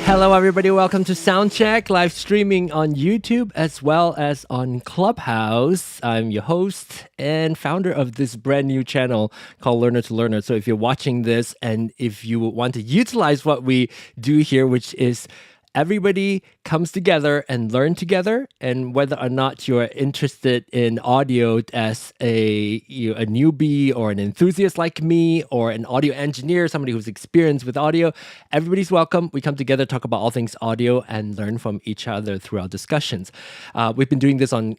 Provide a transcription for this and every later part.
Hello, everybody. Welcome to Soundcheck, live streaming on YouTube as well as on Clubhouse. I'm your host and founder of this brand new channel called Learner to Learner. So if you're watching this and if you want to utilize what we do here, which is everybody comes together and learn together, and whether or not you're interested in audio as a newbie or an enthusiast like me or an audio engineer, somebody who's experienced with audio, everybody's welcome. We come together, talk about all things audio, and learn from each other through our discussions. We've been doing this on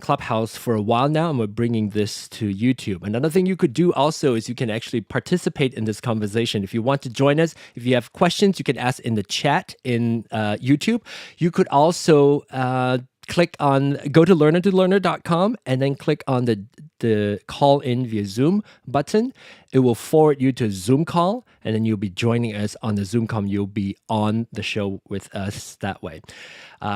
Clubhouse for a while now, and we're bringing this to YouTube. Another thing you could do also is you can actually participate in this conversation. If you want to join us, if you have questions, you can ask in the chat in YouTube. You could also go to learnertolearner.com and then click on the call in via Zoom button. It will forward you to a Zoom call, and then you'll be joining us on the Zoom call. You'll be on the show with us that way.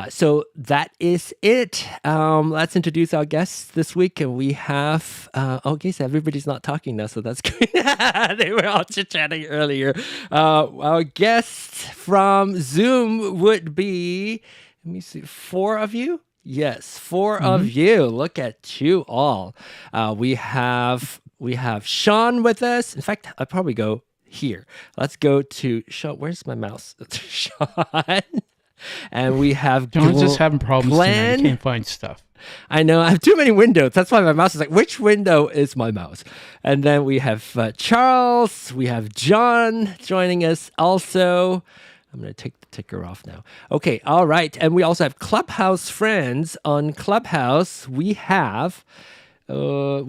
So that is it. Let's introduce our guests this week. And we have, okay, so everybody's not talking now, so that's great. They were all chit-chatting earlier. Our guests from Zoom would be, let me see, 4 of you? Yes, 4 of you. Look at you all. We have Sean with us. In fact, I'll probably go here. Let's go to Sean. Where's my mouse? Sean. And we have John's just having problems tonight. He can't find stuff. I know. I have too many windows. That's why my mouse is like, which window is my mouse? And then we have Charles. We have John joining us also. I'm going to take the ticker off now. Okay, all right. And we also have Clubhouse friends on Clubhouse. We have Alan.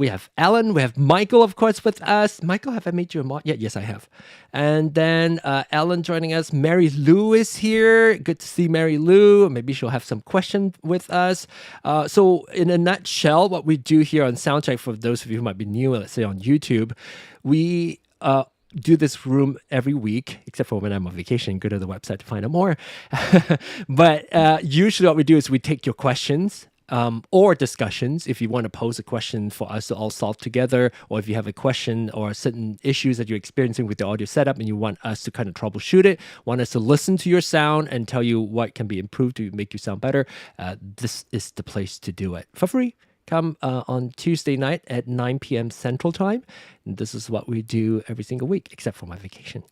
We have Michael, of course, with us. Michael, have I made you a mod? Yeah, yes, I have. And then Alan joining us. Mary Lou is here. Good to see Mary Lou. Maybe she'll have some question with us. So in a nutshell, what we do here on Soundcheck, for those of you who might be new, let's say on YouTube, we do this room every week, except for when I'm on vacation. Go to the website to find out more. But usually what we do is we take your questions or discussions. If you want to pose a question for us to all solve together, or if you have a question or certain issues that you're experiencing with the audio setup and you want us to kind of troubleshoot it, want us to listen to your sound and tell you what can be improved to make you sound better, this is the place to do it for free. Come on Tuesday night at 9 p.m. Central Time. And this is what we do every single week, except for my vacation.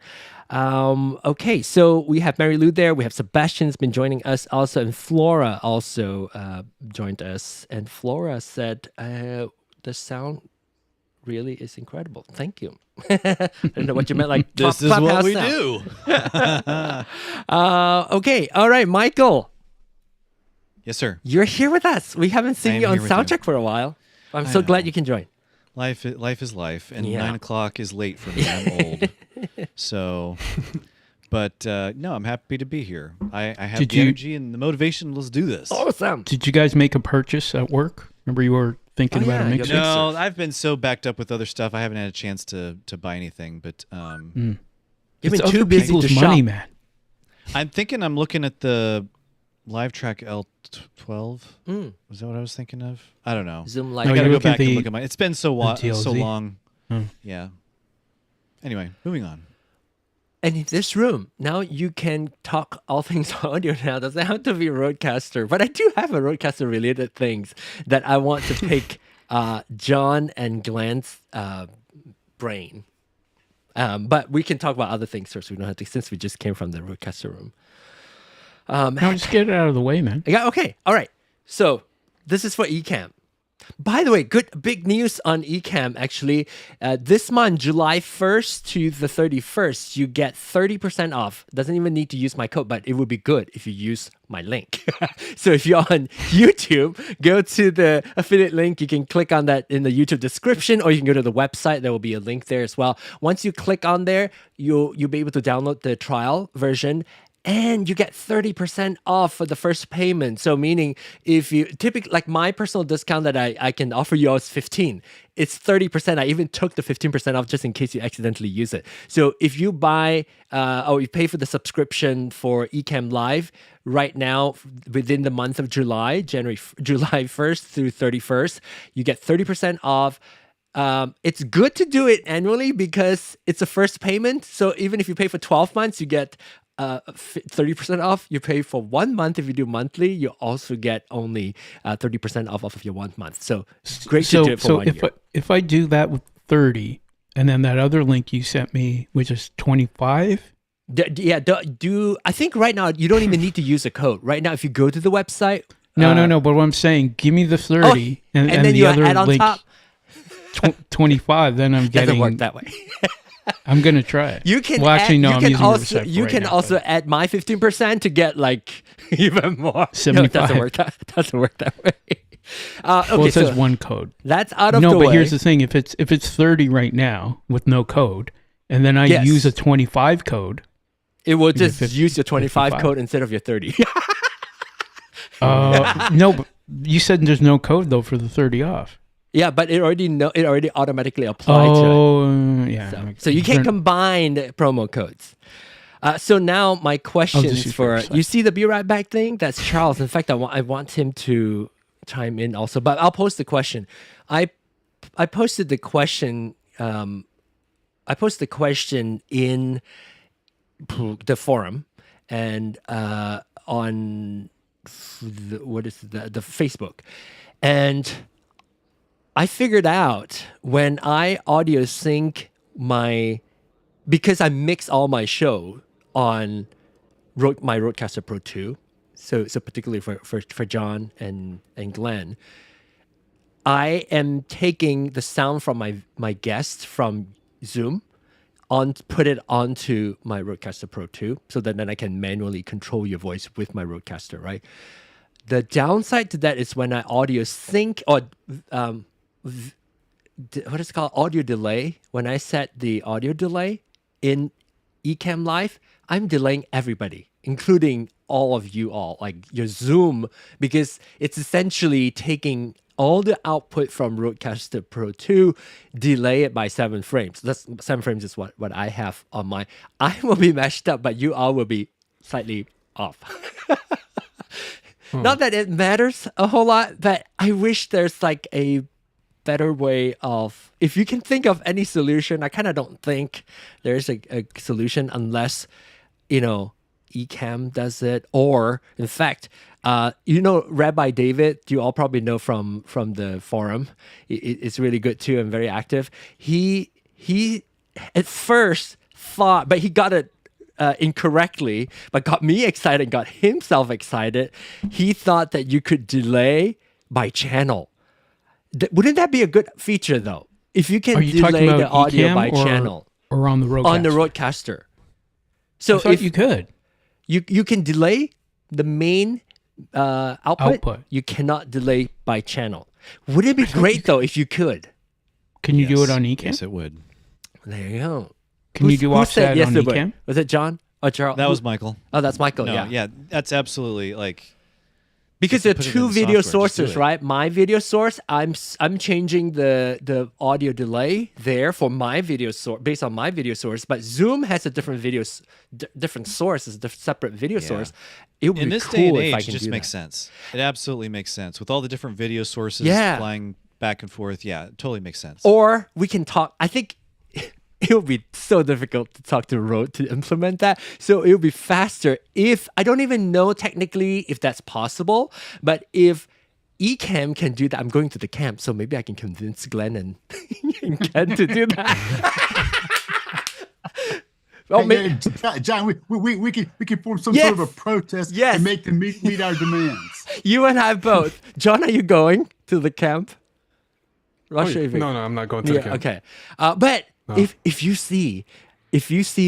Okay, so we have Mary Lou there. We have Sebastian's been joining us also. And Flora also joined us. And Flora said, the sound really is incredible. Thank you. I don't know what you meant, like this is what we do. Okay, all right, Michael. Yes, sir. You're here with us. We haven't seen you on Soundcheck for a while. I'm so glad you can join. Life is life, and 9 o'clock is late for me. I'm old. So, but no, I'm happy to be here. I have the energy and the motivation. Let's do this. Awesome. Did you guys make a purchase at work? Remember you were thinking about a mixer? No, I've been so backed up with other stuff. I haven't had a chance to buy anything. But you've been too busy to shop. Money, man. I'm thinking. I'm looking at the LiveTrack L12. Was that what I was thinking of? I don't know. Zoom I Live. gotta go back and look at mine. It's been so TLZ. long. Yeah. Anyway, moving on. And in this room, now you can talk all things audio now. Doesn't have to be a roadcaster. But I do have a roadcaster related things that I want to pick John and Glenn's brain. But we can talk about other things first. We don't have to, since we just came from the roadcaster room. No, just get it out of the way, man. Yeah, okay. All right. So this is for Ecamm. By the way, big news on Ecamm, actually. This month, July 1st to the 31st, you get 30% off. Doesn't even need to use my code, but it would be good if you use my link. So if you're on YouTube, go to the affiliate link. You can click on that in the YouTube description, or you can go to the website. There will be a link there as well. Once you click on there, you'll be able to download the trial version. And you get 30% off for the first payment. So meaning if you typically, like my personal discount that I can offer you is 15. It's 30%. I even took the 15% off just in case you accidentally use it. So if you buy or you pay for the subscription for Ecamm Live right now within the month of July 1st through 31st, you get 30% off. It's good to do it annually because it's a first payment. So even if you pay for 12 months, you get 30% off. You pay for 1 month. If you do monthly, you also get only 30% off of your 1 month. So great to do it for 1 year. If I do that with 30, and then that other link you sent me, which is 25. I think right now you don't even need to use a code. Right now, if you go to the website. No. But what I'm saying, give me the 30, and then the other add on link, top. 25. Then I'm getting. Doesn't work that way. I'm gonna try it. You can. Well, actually, no. I'm using also you can also add my 15% to get like even more. 75. No, it doesn't work that way. Okay, well, it says one code. That's out of the way. No, but here's the thing: if it's 30 right now with no code, and then I use a 25 code, it will just use your 25 code instead of your 30. No, but you said there's no code though for the 30 off. Yeah, but it already automatically applied to it. Yeah. So you can combine the promo codes. So now my questions you see the Be Right Back thing? That's Charles. In fact, I want him to chime in also, but I'll post the question. I posted the question. I posted the question in the forum and on the Facebook, and I figured out when I audio sync because I mix all my show on my Rodecaster Pro 2, so particularly for John and Glenn, I am taking the sound from my guests from Zoom put it onto my Rodecaster Pro 2, so that then I can manually control your voice with my Rodecaster, right? The downside to that is when I audio sync or what is it called? Audio delay. When I set the audio delay in Ecamm Live, I'm delaying everybody, including all of you all, like your Zoom, because it's essentially taking all the output from Rodecaster Pro 2, delay it by 7 frames. That's 7 frames is what I have on my. I will be mashed up, but you all will be slightly off. Not that it matters a whole lot, but I wish there's like a better way of, if you can think of any solution. I kind of don't think there's a solution unless, Ecamm does it, or in fact, Rabbi David, you all probably know from the forum. It's really good too and very active. He at first thought, but he got it incorrectly, but got me excited, got himself excited. He thought that you could delay by channel. Wouldn't that be a good feature though? If you can delay the audio by channel or on the Rodecaster? On the Rodecaster. So if you could, you can delay the main output. You cannot delay by channel. Would it be great though if you could? Can you do it on Ecamm? Yes, it would. There you go. Can you do offset on Ecamm? Was it John or Charles? That was Michael. Oh, that's Michael. No, yeah, that's absolutely like. Because there are two video sources, right? My video source, I'm changing the audio delay there for my video source based on my video source, but Zoom has a different different source, a separate video source. It would in be this cool day and if I age, can just do makes that. sense. It absolutely makes sense with all the different video sources flying back and forth. Yeah, it totally makes sense. Or we can talk. I think it would be so difficult to talk to Rode to implement that. So it would be faster if, I don't even know technically if that's possible, but if Ecamm can do that, I'm going to the camp, so maybe I can convince Glenn and Ken to do that. John, we can form some sort of a protest and make them meet our demands. You and I both. John, are you going to the camp? No, I'm not going to the camp. Okay. But if you see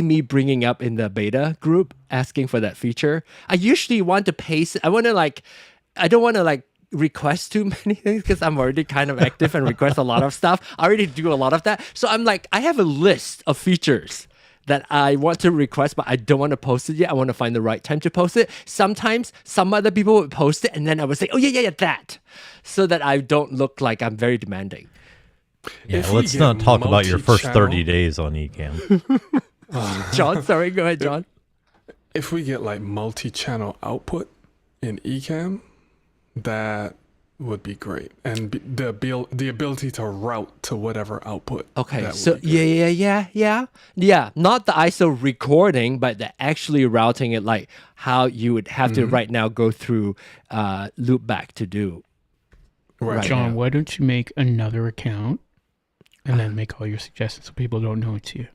me bringing up in the beta group asking for that feature, I usually want to paste. I don't want to request too many things because I'm already kind of active and request a lot of stuff. I already do a lot of that. So I'm like, I have a list of features that I want to request, but I don't want to post it yet. I want to find the right time to post it. Sometimes some other people would post it and then I would say, oh yeah, that. So that I don't look like I'm very demanding. Yeah, let's not talk about your first 30 days on Ecamm. John, sorry, go ahead, John. If we get multi-channel output in Ecamm, that would be great, and the ability to route to whatever output. Okay, so yeah. Not the ISO recording, but the actually routing it, like how you would have to right now go through loopback to do. Right. John, why don't you make another account and then make all your suggestions so people don't know it's you?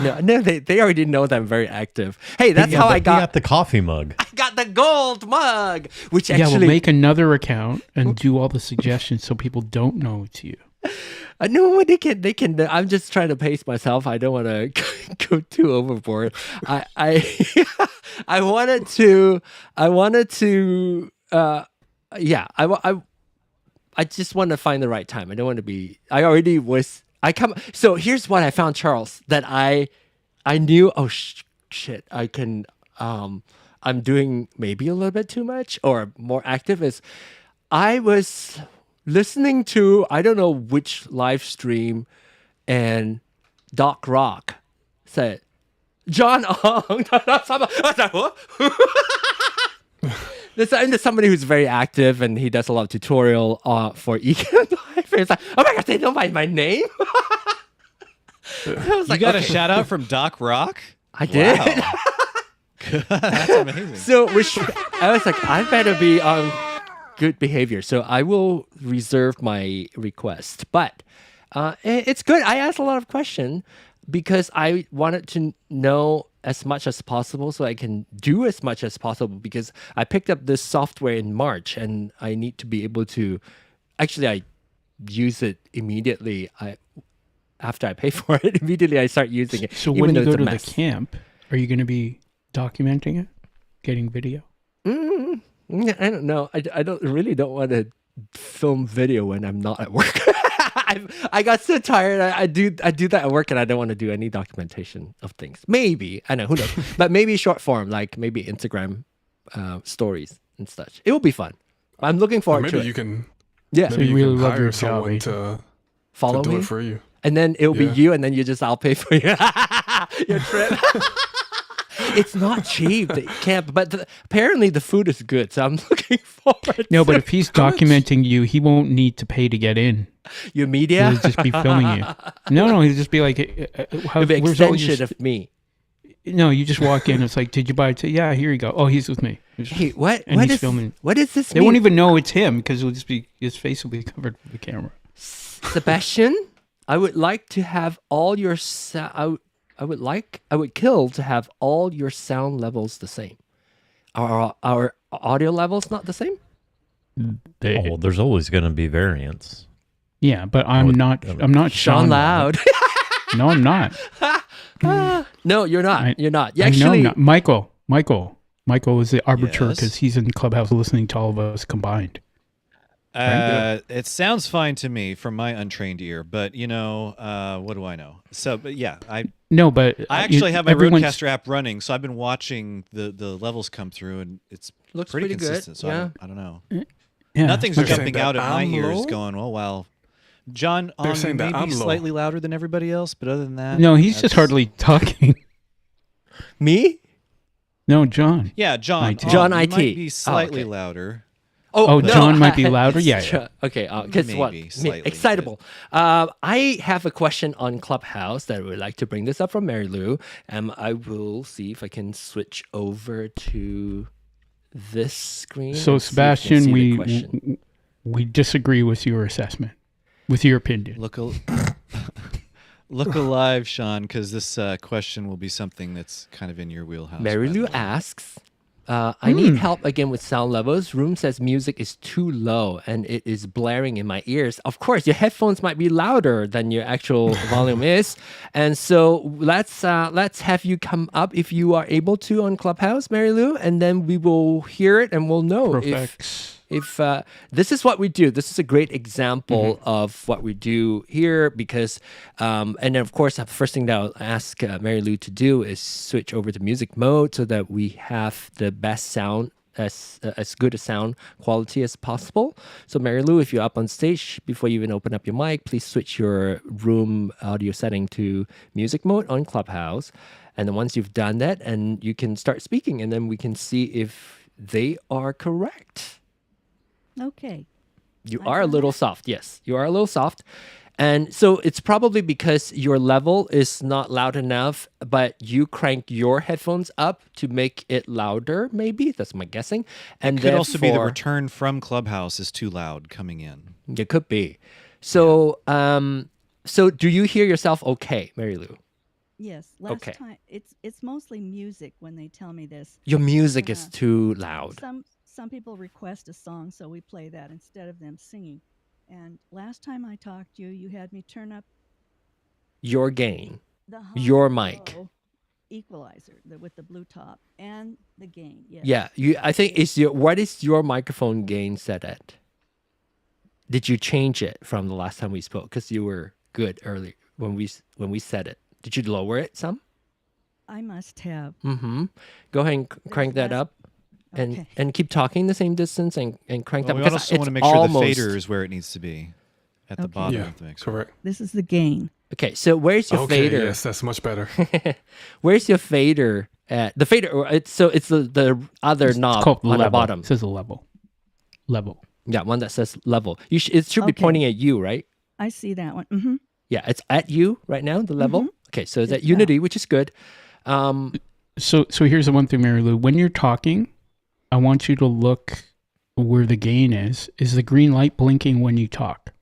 no, they already know that I'm very active. Hey, that's how I got the coffee mug. I got the gold mug, which actually we'll make another account and do all the suggestions so people don't know it's you. No, they can. I'm just trying to pace myself. I don't want to go too overboard. I wanted to. I just want to find the right time. I don't want to be. So here's what I found, Charles, that I knew, shit, I can, I'm doing maybe a little bit too much or more active is I was listening to, I don't know which live stream, and Doc Rock said, John Ong. There's somebody who's very active and he does a lot of tutorial for Ecam Live. It's like, oh my gosh, they know my name? I was like, you got a shout out from Doc Rock? I did. Wow. That's amazing. So I was like, I better be on good behavior. So I will reserve my request. But it's good. I asked a lot of questions because I wanted to know as much as possible so I can do as much as possible, because I picked up this software in March and I need to be able to, actually I use it immediately. After I pay for it, immediately I start using it. So when you go to the camp, are you going to be documenting it, getting video? I don't know. I don't want to film video when I'm not at work. I got so tired. I do that at work, and I don't want to do any documentation of things. Maybe, I know, who knows, but maybe short form, like maybe Instagram stories and such. It will be fun. I'm looking forward to it. Maybe you can. Yeah. So you really love your someone to follow to me do it for you. And then it'll be you, and then I'll pay for your trip. It's not cheap, the camp, but apparently the food is good, so I'm looking forward. No, but if he's documenting you, he won't need to pay to get in. Your media? He'll just be filming you. No, he'll just be like, it'll be extension of me. No, you just walk in. It's like, did you buy it? Yeah, here you go. Oh, he's with me. Hey, what? And what he's filming. What does this mean? They won't even know it's him because it'll just be his face will be covered with the camera. Sebastian, I would like to have all your I would kill to have all your sound levels the same. Are our audio levels not the same? There's always going to be variance. Yeah, but I'm not Sean Loud. No, I'm not. No, you're not. You're not. I know I'm not. Michael is the arbiter because he's in Clubhouse listening to all of us combined. It sounds fine to me from my untrained ear, but what do I know? So, but yeah, I actually have my Rodecaster app running, so I've been watching the levels come through, and it's looks pretty good. consistent. So yeah. I don't know. Yeah. Nothing's jumping out at my ears, going, "Oh wow." John, maybe slightly louder than everybody else, but other than that, no, he's just hardly talking. Me? No, John. Yeah, John. John IT might be slightly louder. Oh, no. John might be louder. Yeah. Okay. Guess what? Excitable. I have a question on Clubhouse that I would like to bring this up from Mary Lou. I will see if I can switch over to this screen. So, Sebastian, we disagree with your assessment, with your opinion. Look alive, Sean, because this question will be something that's kind of in your wheelhouse. Mary Lou asks, I need help again with sound levels. Room says music is too low and it is blaring in my ears. Of course, your headphones might be louder than your actual volume is. And so let's have you come up if you are able to on Clubhouse, Mary Lou, and then we will hear it and we'll know if this is what we do. This is a great example of what we do here because, and then of course, the first thing that I'll ask Mary Lou to do is switch over to music mode so that we have the best sound, as good a sound quality as possible. So Mary Lou, if you're up on stage, before you even open up your mic, please switch your room audio setting to music mode on Clubhouse. And then once you've done that, and you can start speaking, and then we can see if they are correct. Okay. You are a little soft. Yes, you are a little soft. And so it's probably because your level is not loud enough, but you crank your headphones up to make it louder, maybe. That's my guessing. And it could also be the return from Clubhouse is too loud coming in. It could be. So, so do you hear yourself okay, Mary Lou? Yes. Last time, it's mostly music when they tell me this. Your music is too loud. Some people request a song, so we play that instead of them singing. And last time I talked to you, you had me turn up your gain, your mic equalizer with the blue top and the gain. Yes. Yeah, I think what is your microphone gain set at? Did you change it from the last time we spoke? Because you were good earlier when we said it. Did you lower it some? I must have. Go ahead and crank that up. And keep talking the same distance and crank that. We also want to make sure the fader is where it needs to be at the bottom of the mixer. Correct. This is the gain. Okay, so where's your fader? Yes, that's much better. Where's your fader at? The fader, it's the other knob on the bottom. It says level. Yeah, one that says level. It should be pointing at you, right? I see that one. Mm-hmm. Yeah, it's at you right now, the level. Okay, so it's at unity, which is good. So here's the one thing, Mary Lou. When you're talking, I want you to look where the gain is. Is the green light blinking when you talk?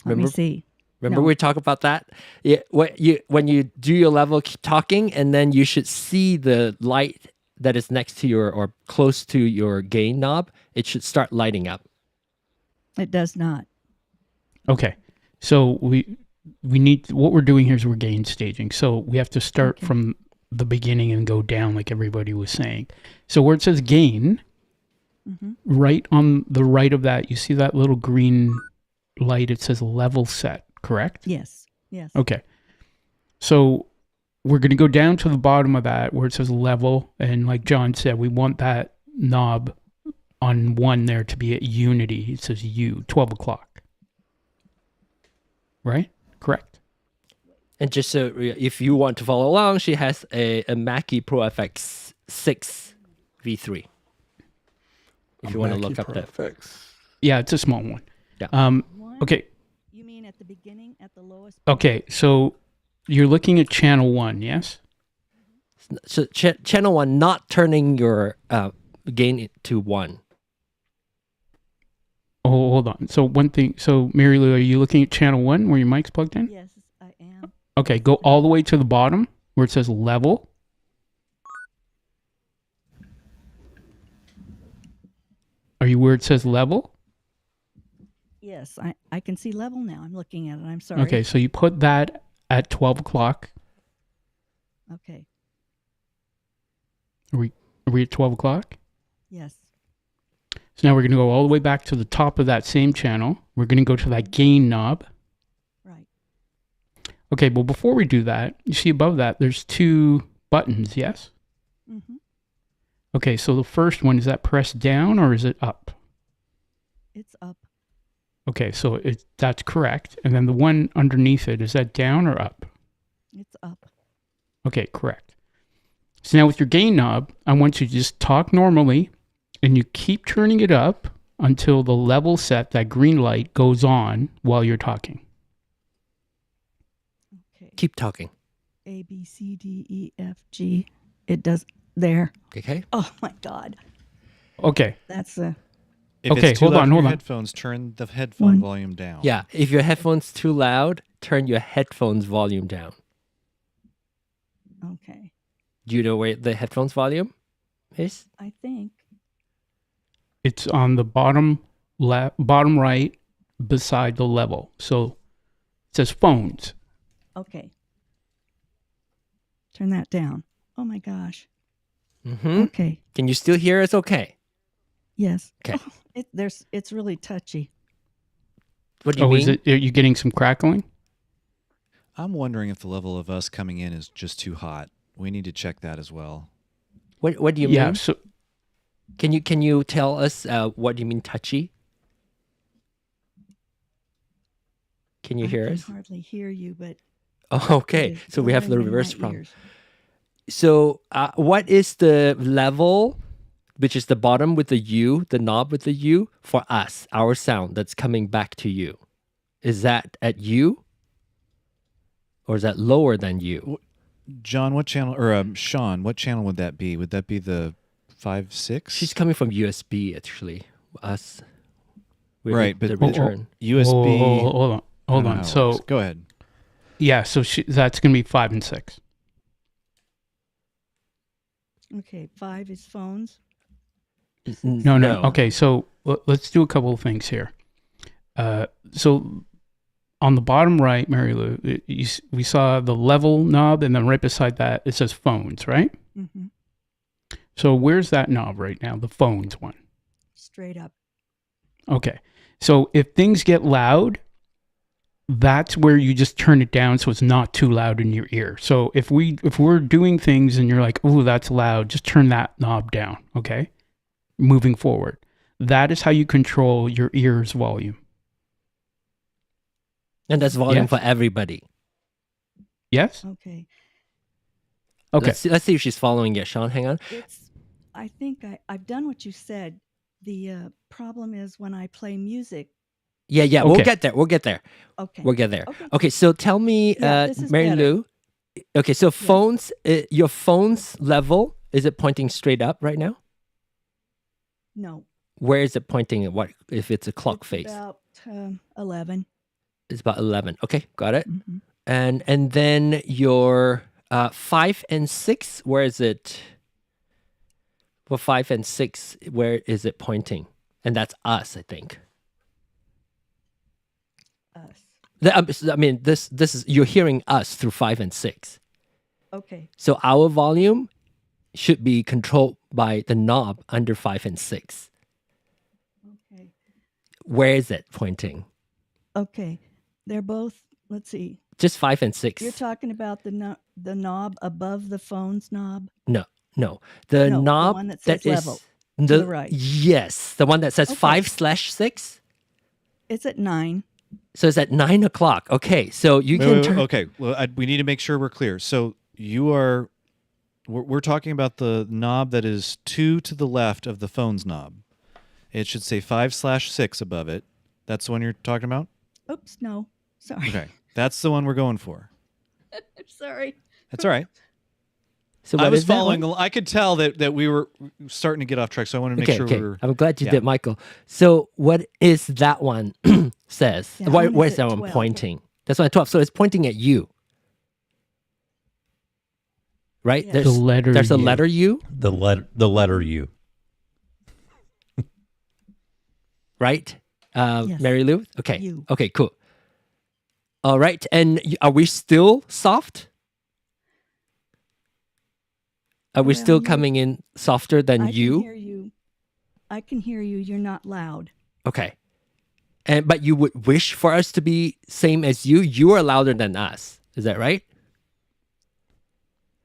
Let me see. Remember we talked about that? Yeah, when you do your level, keep talking, and then you should see the light that is next to or close to your gain knob. It should start lighting up. It does not. Okay. So we need, what we're doing here is we're gain staging. So we have to start from the beginning and go down like everybody was saying. So where it says gain, right on the right of that, you see that little green light, it says level set, correct? Yes. Okay. So we're going to go down to the bottom of that where it says level. And like John said, we want that knob on one there to be at unity. It says 12 o'clock. Right? Correct. And just so if you want to follow along, she has a Mackie Pro FX 6 V3. If you want to look up that. Yeah, it's a small one. Yeah. Okay. You mean at the beginning, at the lowest? Okay, so you're looking at channel 1, yes? So channel 1, not turning your gain to 1. Oh, hold on. So one thing. So Mary Lou, are you looking at channel 1 where your mic's plugged in? Yes, I am. Okay, go all the way to the bottom where it says level. Are you where it says level? Yes, I can see level now. I'm looking at it. I'm sorry. Okay, so you put that at 12 o'clock. Okay. Are we at 12 o'clock? Yes. So now we're going to go all the way back to the top of that same channel. We're going to go to that gain knob. Right. Okay, well, before we do that, you see above that, there's 2 buttons, yes? Mm-hmm. Okay, so the first one, is that pressed down or is it up? It's up. Okay, so that's correct. And then the one underneath it, is that down or up? It's up. Okay, correct. So now with your gain knob, I want you to just talk normally, and you keep turning it up until the level set, that green light, goes on while you're talking. Okay. Keep talking. A, B, C, D, E, F, G. It does there. Okay. Oh my God. Okay. That's If okay, it's too hold loud on, for hold your on. headphones, turn the headphone volume down. Yeah, if your headphone's too loud, turn your headphones volume down. okay. Do you know where the headphones volume is? I think. It's on the bottom right beside the level. So it says phones. Okay. Turn that down. Oh my gosh. Mm-hmm. Okay. Can you still hear us okay? Yes. Okay. Oh, it's really touchy. What do you mean? Are you getting some crackling? I'm wondering if the level of us coming in is just too hot. We need to check that as well. What do you mean? Yeah, so Can you tell us what do you mean touchy? Can you hear us? I can hardly hear you, but. Oh, okay. So we have the blaring in reverse my problem. ears. So what is the level which is the bottom with the U, the knob with the U, for us, our sound that's coming back to you. Is that at U? Or is that lower than U? John, what channel, or Sean, what channel would that be? Would that be the 5, 6? She's coming from USB, actually. Us. Right, but the return. USB. Hold on. So go ahead. Yeah, so that's going to be 5 and 6. Okay, 5 is phones. No. Okay, so let's do a couple of things here. So on the bottom right, Mary Lou, we saw the level knob, and then right beside that, it says phones, right? Mm-hmm. So where's that knob right now, the phones one? Straight up. Okay, so if things get loud, that's where you just turn it down so it's not too loud in your ear. So if we're doing things and you're like, oh, that's loud, just turn that knob down, okay? Moving forward. That is how you control your ear's volume. And that's volume for everybody. Yes? Okay. Okay. Let's see if she's following it. Sean, hang on. I think I've done what you said. The problem is when I play music. Yeah, Okay. we'll get there. Okay. We'll get there. Okay, so tell me, Mary Lou. Okay, so phones, your phone's level, is it pointing straight up right now? No. Where is it pointing at? What if it's a clock face? About 11. It's about 11. Okay, got it. Mm-hmm. And then your 5 and 6, where is it? For 5 and 6, where is it pointing? And that's us, I think. Us. I mean, this is, you're hearing us through 5 and 6. Okay. So our volume should be controlled by the knob under 5 and 6. Okay. Where is it pointing? Okay. They're both, let's see. Just 5 and 6. You're talking about the knob above the phone's knob? No. The knob the one that says level. To the right. Yes, the one that says 5/6. It's at 9. So it's at 9 o'clock. Okay, so you can turn. Okay, well, we need to make sure we're clear. So we're talking about the knob that is 2 to the left of the phone's knob. It should say 5/6 above it. That's the one you're talking about? Oops, no. Sorry. Okay, that's the one we're going for. I'm sorry. That's all right. So I was following. I could tell that we were starting to get off track, so I wanted to make sure we were. I'm glad you did, Michael. So what is that one says? Where's that one 12. pointing? That's one at 12. So it's pointing at you. Right? Yes. There's The letter There's a U. letter U, The letter U. right? Yes. Mary Lou? Okay. U. Okay, cool. All right. And are we still soft? Are we still coming in softer than you? I can hear you. I can hear you. You're not loud. Okay. But you would wish for us to be same as you? You are louder than us. Is that right?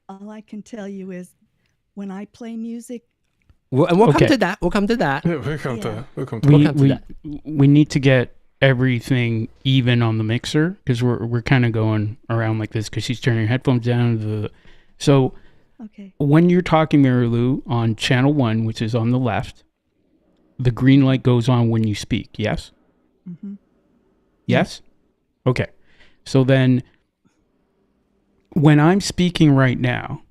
All I can tell you is when I play music. We'll come to that. We'll come to that. Yeah, we'll come to We need to get everything even on the mixer because we're kind of going around like this because she's turning her headphones down. So Okay. when you're talking, Mary Lou, on channel 1, which is on the left, the green light goes on when you speak. Yes. Mm-hmm. Yes? Okay. So then when I'm speaking right now,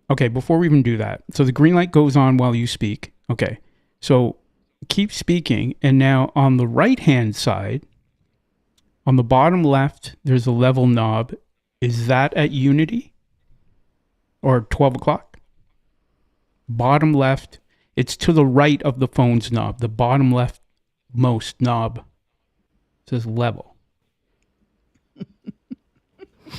okay, before we even do that, so the green light goes on while you speak. Okay. So keep speaking. And now on the right-hand side, on the bottom left, there's a level knob. Is that at unity? Or 12 o'clock? Bottom left, it's to the right of the phone's knob. The bottom left most knob says level.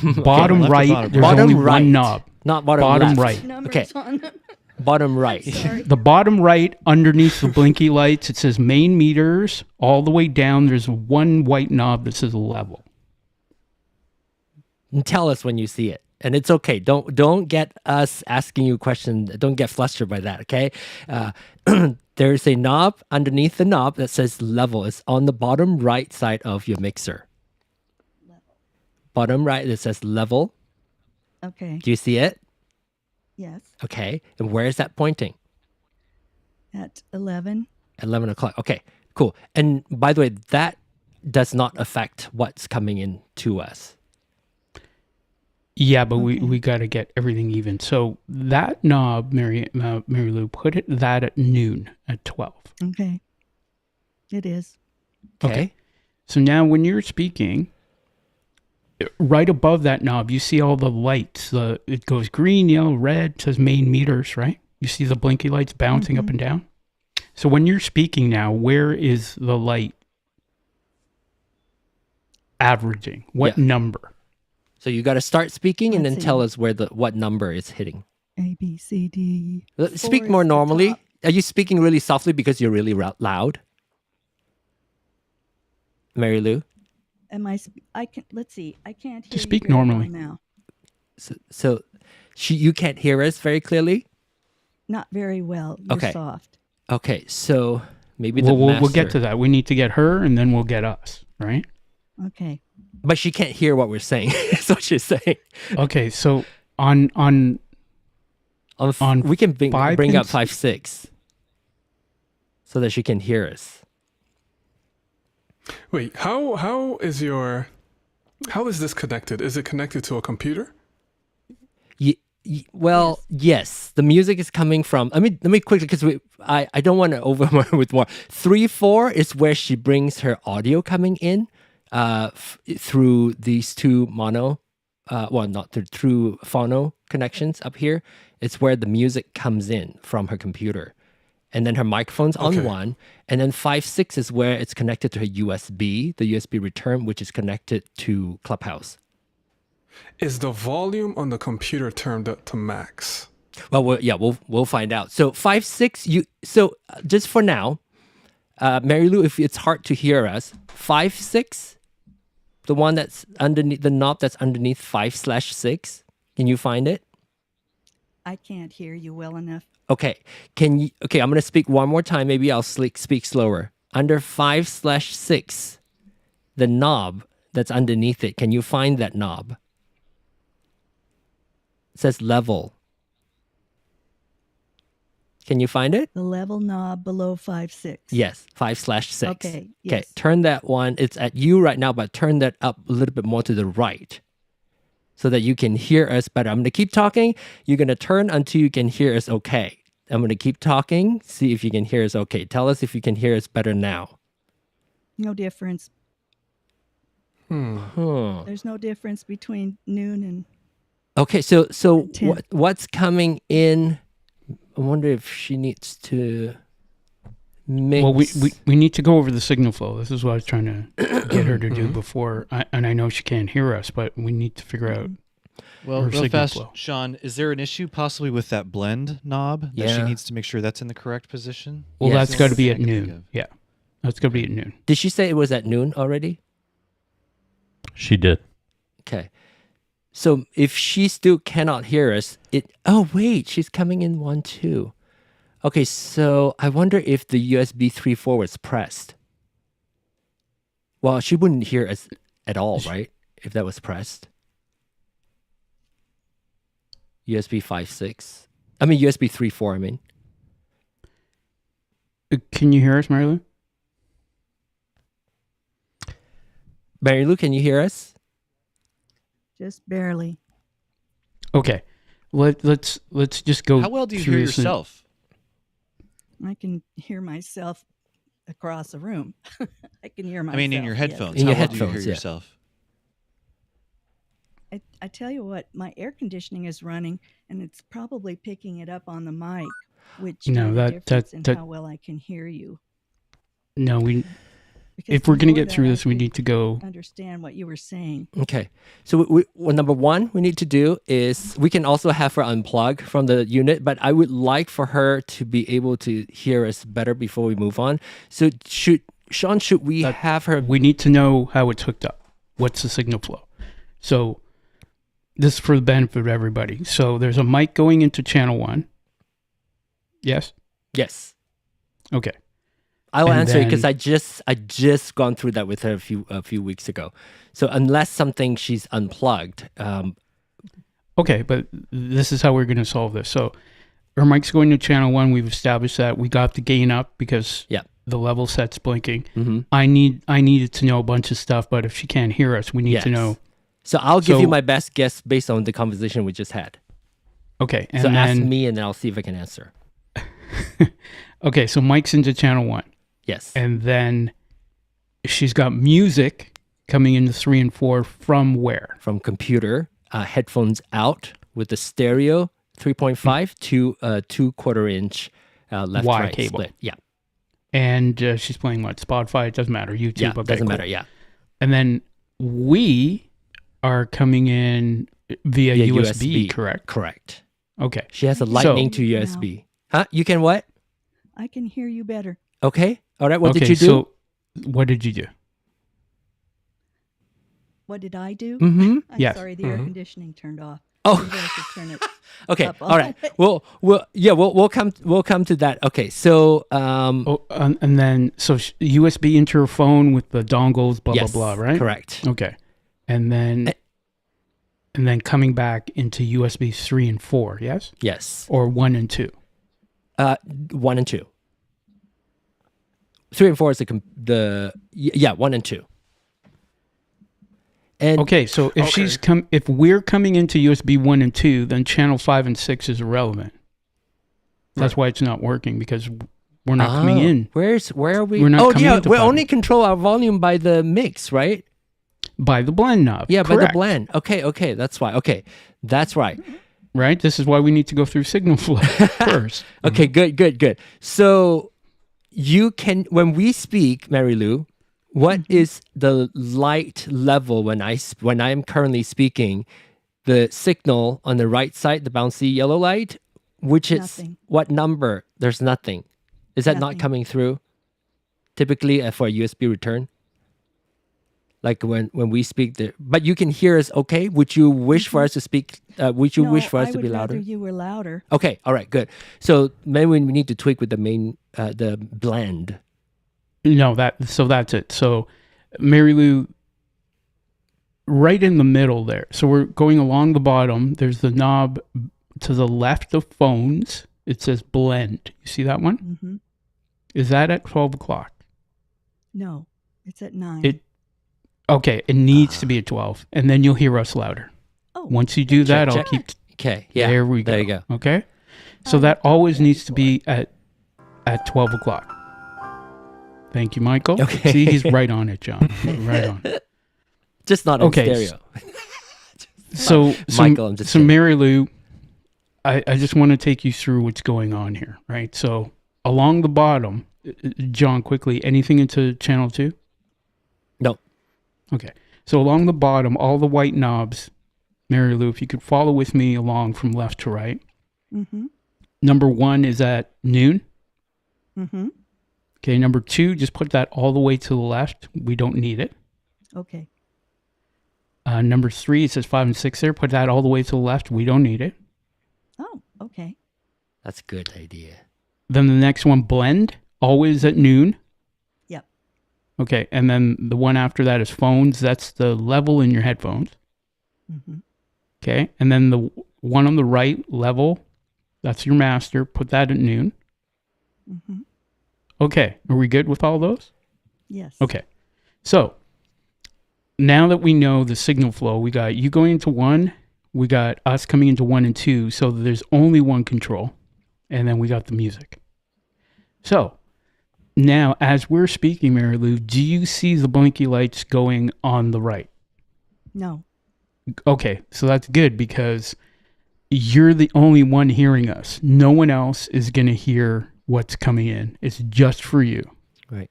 Bottom left or right, bottom there's right? only Bottom right. one knob. Not bottom Bottom left. right. Numbers Okay. on it. Bottom right. Sorry. The bottom right, underneath the blinky lights, it says main meters. All the way down, there's one white knob that says level. And tell us when you see it. And it's okay. Don't get us asking you questions. Don't get flustered by that, okay? There's a knob underneath the knob that says level. It's on the bottom right side of your mixer. Bottom right, it says level. Okay. Do you see it? Yes. Okay. And where is that pointing? At 11. 11 o'clock. Okay, cool. And by the way, that does not affect what's coming in to us. Yeah, but we got to get everything even. So that knob, Mary Lou, put that at noon at 12. Okay. It is. Okay. So now when you're speaking, right above that knob, you see all the lights. It goes green, yellow, red, says main meters, right? You see the blinky lights bouncing up and down? So when you're speaking now, where is the light averaging? What number? So you got to start speaking and then tell us what number is hitting. A, B, C, D. Speak more normally. Are you speaking really softly because you're really loud? Mary Lou? Am I can, let's see. I can't hear Just you speak very normally. well now. So you can't hear us very clearly? Not very well. You're soft. Okay, so maybe we'll get to that. We need to get her and then we'll get us, right? Okay. But she can't hear what we're saying. That's what she's saying. Okay, so on we can bring up 5-6 so that she can hear us. Wait, how is this connected? Is it connected to a computer? Well, yes. The music is coming from. Let me quickly, because I don't want to overwhelm her with more. 3-4 is where she brings her audio coming in through these two mono, not through phono connections up here. It's where the music comes in from her computer, and then her microphone's on one, and then 5-6 is where it's connected to her USB, the USB return, which is connected to Clubhouse. Is the volume on the computer turned up to max? Well, we'll find out. So 5-6, just for now, Mary Lou, if it's hard to hear us, 5-6, the one that's underneath the knob that's underneath 5/6, can you find it? I can't hear you well enough. Okay, I'm gonna speak one more time. Maybe I'll speak slower. Under 5/6, the knob that's underneath it. Can you find that knob? It says level. Can you find it? The level knob below 5/6. Yes, 5/6. Okay. Yes. Okay, turn that one. It's at you right now, but turn that up a little bit more to the right so that you can hear us better. I'm going to keep talking. You're going to turn until you can hear us okay. I'm going to keep talking. See if you can hear us okay. Tell us if you can hear us better now. No difference. There's no difference between noon and Okay, so what's coming in? I wonder if she needs to mix. Well, we need to go over the signal flow. This is what I was trying to get her to do before. And I know she can't hear us, but we need to figure out. Well, real fast, Sean, is there an issue possibly with that blend knob that she needs to make sure that's in the correct position? Well, that's got to be at noon. Yeah, that's got to be at noon. Did she say it was at noon already? She did. Okay. So if she still cannot hear us, oh wait, she's coming in 1 2. Okay, so I wonder if the USB 3.4 was pressed. Well, she wouldn't hear us at all, right? If that was pressed. USB 5.6. I mean USB 3.4, I mean. Can you hear us, Mary Lou? Mary Lou, can you hear us? just barely. Okay. Let's just go. How well do you hear yourself? I can hear myself across the room. I can hear myself. I mean, in your headphones. Yes. In your How well do you headphones, hear yourself? I tell you what, my air conditioning is running, and it's probably picking it up on the mic, which makes a difference in how well I can hear you. No, if we're going to get through this, we need to go understand what you were saying. Okay. So number one we need to do is we can also have her unplug from the unit, but I would like for her to be able to hear us better before we move on. So should we have her? We need to know how it's hooked up. What's the signal flow? So this is for the benefit of everybody. So there's a mic going into channel 1. Yes? Yes. Okay. I'll answer it because I just gone through that with her a few weeks ago. So unless something she's unplugged. Okay, but this is how we're going to solve this. So her mic's going to channel 1. We've established that. We got the gain up because yeah. the level set's blinking. Mm-hmm. I needed to know a bunch of stuff, but if she can't hear us, we need to know. So I'll give you my best guess based on the conversation we just had. Okay. And so then, ask me and then I'll see if I can answer. Okay, so mic's into channel 1. Yes. And then she's got music coming into 3 and 4 from where? From computer, headphones out with the stereo 3.5 to 2/4 inch left-right cable. split. Yeah. And she's playing what? Spotify? It doesn't matter. YouTube? Yeah, okay, doesn't matter. Yeah. And then we are coming in via USB, correct? Correct. Okay. She has a lightning to USB. Now, huh? You can what? I can hear you better. Okay. All right. What did you do? So what did you do? What did I do? Mm-hmm. I'm sorry, the air conditioning turned off. Oh. Maybe I should turn it okay. up. All right. We'll come to that. Okay. So and then USB into her phone with the dongles, blah blah blah, right? Correct. Okay. And then coming back into USB 3 and 4, yes? Yes. Or 1 and 2. 1 and 2. 3 and 4 is 1 and 2. And okay, so if we're coming into USB 1 and 2, then channel 5 and 6 is irrelevant. That's why it's not working, because we're not coming in. Where are we? We're not coming we only control our volume by the mix, right? By the blend knob. Yeah, correct. by the blend. Okay, that's why. Okay, that's right. Right? This is why we need to go through signal flow first. Okay, good. So you can, when we speak, Mary Lou, what is the light level when I'm currently speaking? The signal on the right side, the bouncy yellow light, which is Nothing. What number? There's nothing. Is that not coming through? Typically for a USB return? Like when we speak there, but you can hear us okay? Would you wish for us to speak? Wish for us to be louder? You were louder. Okay, all right, good. So maybe we need to tweak with the main, the blend. No, that's it. So Mary Lou, right in the middle there. So we're going along the bottom. There's the knob to the left of phones. It says blend. You see that one? Mm-hmm. Is that at 12 o'clock? No, it's at 9. Okay, it needs to be at 12, and then you'll hear us louder. Oh, once you do that, I'll keep. Okay, yeah. There we go. There you go. Okay, so that always needs to be at 12 o'clock. Thank you, Michael. Okay. See, he's right on it, John. Right on. Just not on stereo. So Michael, I'm just so Mary Lou, I just want to take you through what's going on here, right? So along the bottom, John, quickly, anything into channel 2? No. Okay. So along the bottom, all the white knobs, Mary Lou, if you could follow with me along from left to right. Mm-hmm. Number 1 is at noon. Mm-hmm. Okay, number 2, just put that all the way to the left. We don't need it. Okay. Number 3, it says 5 and 6 there. Put that all the way to the left. We don't need it. Oh, okay. That's a good idea. Then the next one, blend, always at noon. Yep. Okay, and then the one after that is phones. That's the level in your headphones. Mm-hmm. Okay, and then the one on the right, level, that's your master. Put that at noon. Mm-hmm. Okay, are we good with all those? Yes. Okay, so now that we know the signal flow, we got you going into 1, we got us coming into 1 and 2, so there's only one control, and then we got the music. So now, as we're speaking, Mary Lou, do you see the blinky lights going on the right? No. Okay, so that's good because you're the only one hearing us. No one else is going to hear what's coming in. It's just for you. Right.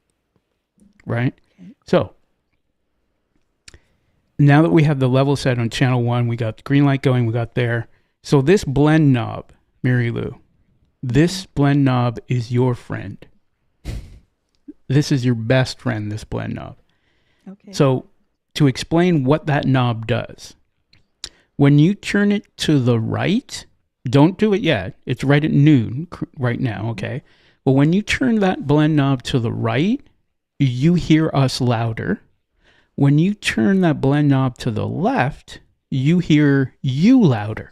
Right? Okay. So now that we have the level set on channel 1, we got the green light going, we got there. So this blend knob, Mary Lou, this blend knob is your friend. This is your best friend, this blend knob. Okay. So to explain what that knob does, when you turn it to the right, don't do it yet. It's right at noon right now, okay? But when you turn that blend knob to the right, you hear us louder. When you turn that blend knob to the left, you hear you louder.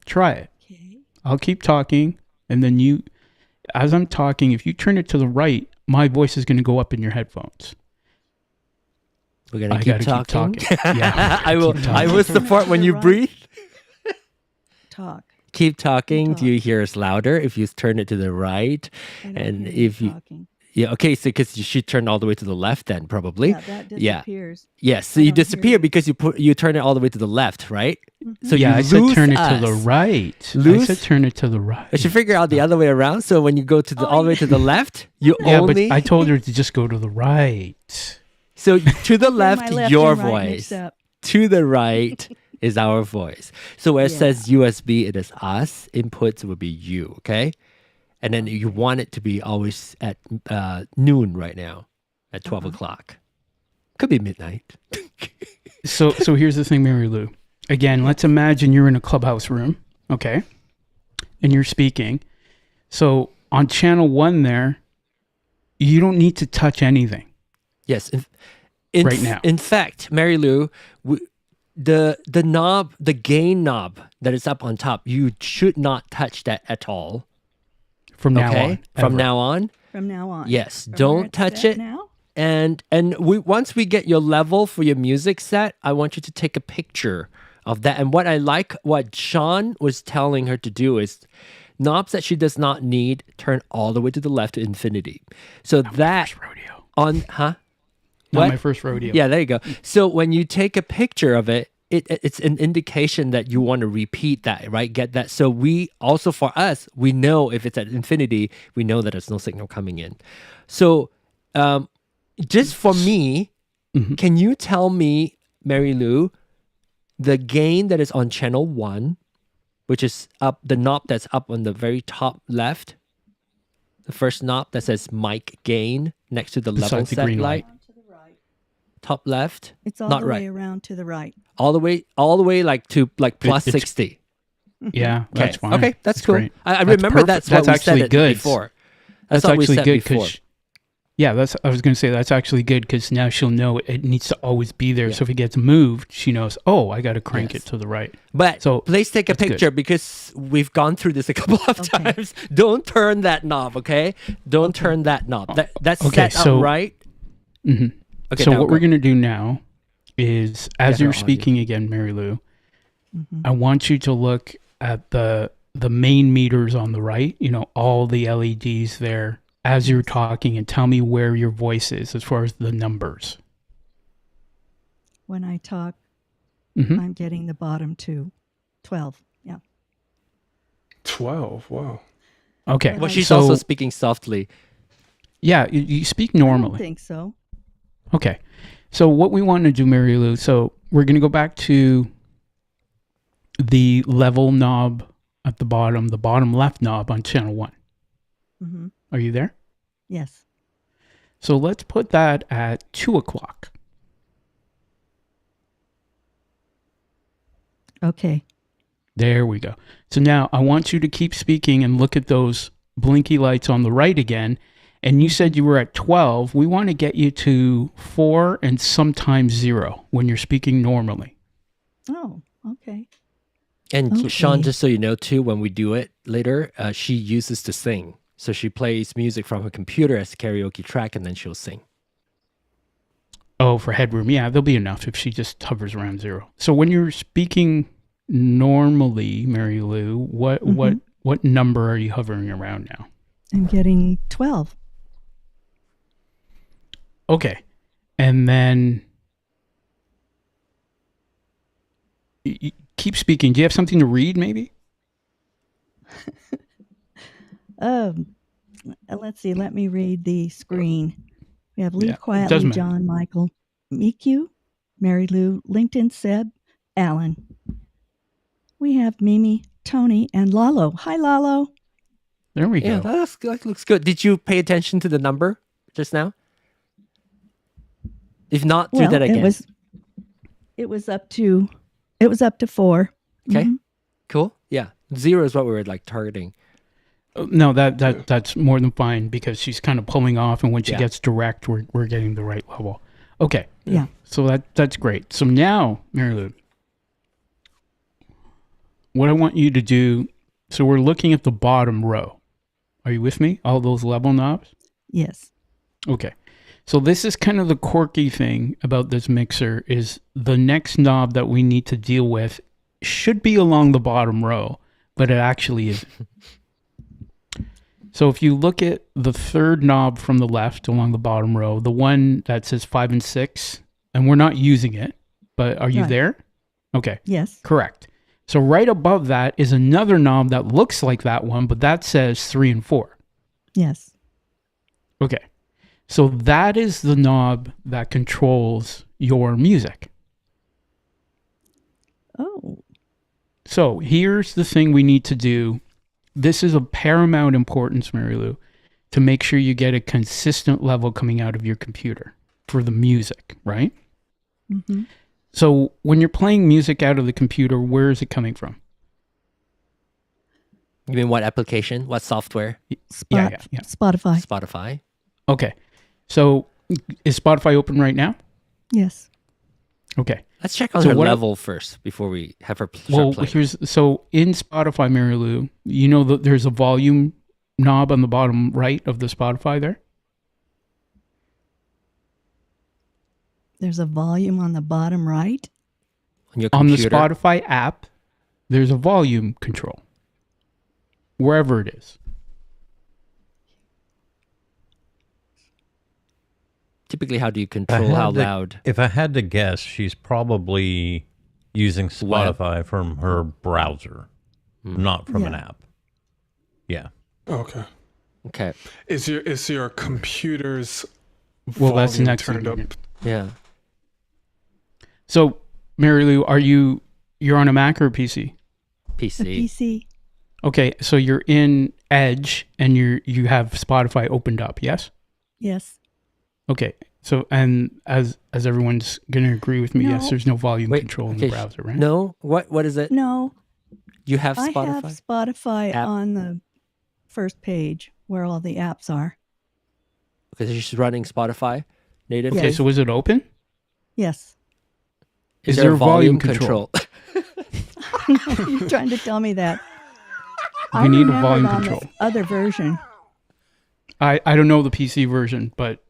Try it. Okay. I'll keep talking, and then you, as I'm talking, if you turn it to the right, my voice is going to go up in your headphones. We're gonna keep talking. Yeah, I will support when you breathe. Talk. Keep talking. Do you hear us louder if you turn it to the right? And if you talking. Yeah, okay, so because you should turn all the way to the left then probably. Yeah, that disappears. Yes, so you disappear because you turn it all the way to the left, right? Mm-hmm. So I said turn it to the right. I said turn it to the right. I should figure out the other way around. So when you go to the all the way to the left, you only... but I told her to just go to the right. So to the left, your right voice. To the right is our voice. So where it says USB, it is us. Inputs would be you, okay? And then you want it to be always at noon right now, at 12 o'clock. Could be midnight. So here's the thing, Mary Lou. Again, let's imagine you're in a clubhouse room, okay? And you're speaking. So on channel 1 there, you don't need to touch anything. Yes. Right now. In fact, Mary Lou, the knob, the gain knob that is up on top, you should not touch that at all. From now on. From now on. From now on. Yes. Don't touch it. Now? And once we get your level for your music set, I want you to take a picture of that. And what Sean was telling her to do is knobs that she does not need, turn all the way to the left to infinity. So not that my first rodeo. Not my first rodeo. Yeah, there you go. So when you take a picture of it, it's an indication that you want to repeat that, right? Get that. So we also, for us, we know if it's at infinity, we know that there's no signal coming in. So just for me, can you tell me, Mary Lou, the gain that is on channel 1, which is up, the knob that's up on the very top left, the first knob that says mic gain next to the level set light. Top left. It's all not the right. way around to the right. All the way like to plus 60. Yeah, that's fine. Okay, that's cool. Great. I remember that's what we said good. Before. That's what we actually said good before. I was going to say that's actually good because now she'll know it needs to always be there. So if it gets moved, she knows, I got to crank it to the right. But please take a picture because we've gone through this a couple of times. Don't turn that knob, okay? Don't turn that knob. That's set up right. Mm-hmm. Okay, so what we're going to do now is, as you're speaking again, Mary Lou, I want you to look at the main meters on the right, all the LEDs there as you're talking, and tell me where your voice is as far as the numbers. When I talk, I'm getting the bottom 2. 12. Yeah. 12. Wow. Okay. Well, she's also speaking softly. Yeah, you speak normally. I don't think so. Okay. So what we want to do, Mary Lou, so we're going to go back to the level knob at the bottom left knob on channel 1. Mm-hmm. Are you there? Yes. So let's put that at 2 o'clock. Okay. There we go. So now I want you to keep speaking and look at those blinky lights on the right again. And you said you were at 12. We want to get you to 4 and sometimes 0 when you're speaking normally. Oh, okay. And Sean, just so you know too, when we do it later, she uses to sing. So she plays music from her computer as a karaoke track, and then she'll sing. Oh, for headroom. Yeah, there'll be enough if she just hovers around 0. So when you're speaking normally, Mary Lou, what number are you hovering around now? I'm getting 12. Okay. And then keep speaking. Do you have something to read maybe? Let's see. Let me read the screen. We have Leave Quietly, John, Michael, Miku, Mary Lou, LinkedIn, Seb, Alan. We have Mimi, Tony, and Lalo. Hi, Lalo. There we go. Yeah, that looks good. Did you pay attention to the number just now? If not, do that again. It was up to 4. Okay. Mm-hmm. Cool. Yeah. 0 is what we were targeting. No, that's more than fine because she's kind of pulling off, and when she gets direct, we're getting the right level. Okay. Yeah. So that's great. So now, Mary Lou, what I want you to do, So we're looking at the bottom row. Are you with me? All those level knobs? Yes. Okay. So this is kind of the quirky thing about this mixer is the next knob that we need to deal with should be along the bottom row, but it actually isn't. So if you look at the third knob from the left along the bottom row, the one that says 5 and 6, and we're not using it, but are you there? Okay. Yes. Correct. So right above that is another knob that looks like that one, but that says 3 and 4. Yes. Okay. So that is the knob that controls your music. Oh. So here's the thing we need to do. This is of paramount importance, Mary Lou, to make sure you get a consistent level coming out of your computer for the music, right? Mm-hmm. So when you're playing music out of the computer, where is it coming from? You mean what application? What software? Yeah. Spotify. Spotify. Okay. So is Spotify open right now? Yes. Okay. Let's check on her level first before we have her start playing. So in Spotify, Mary Lou, you know that there's a volume knob on the bottom right of the Spotify there? There's a volume on the bottom right? On your computer? On the Spotify app, there's a volume control. Wherever it is. Typically, how do you control how loud? If I had to guess, she's probably using Spotify from her browser, not from an app. Yeah. Okay. Okay. Is your computer's that's volume next turned up? Yeah. So, Mary Lou, you're on a Mac or a PC? PC. A PC. Okay, so you're in Edge and you have Spotify opened up, yes? Yes. Okay. So, and as everyone's going to agree with me, yes, there's no volume control in the browser, right? No. What is it? No. You have Spotify? I have Spotify on the first page where all the apps are. Okay, so she's running Spotify native. Okay, so is it open? Yes. Is there volume control? You're trying to tell me that. We need a volume control. The other version. I don't know the PC version, but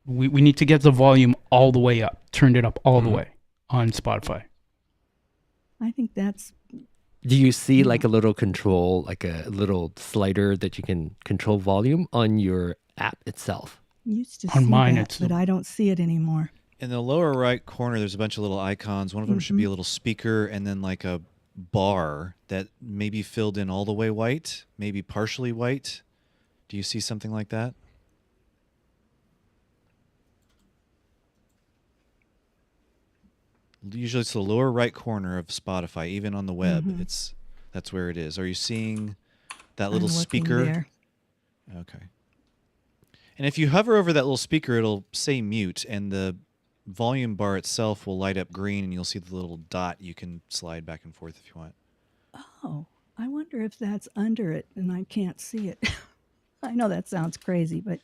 we need to get the volume all the way up, turned it up all the way on Spotify. I think that's... Do you see like a little control, like a little slider that you can control volume on your app itself? Used to see that, but I don't see it anymore. In the lower right corner, there's a bunch of little icons. One of them should be a little speaker and then like a bar that may be filled in all the way white, maybe partially white. Do you see something like that? Usually it's the lower right corner of Spotify, even on the web. That's where it is. Are you seeing that little speaker? There. Okay. And if you hover over that little speaker, it'll say mute, and the volume bar itself will light up green, and you'll see the little dot you can slide back and forth if you want. Oh, I wonder if that's under it and I can't see it. I know that sounds crazy, but...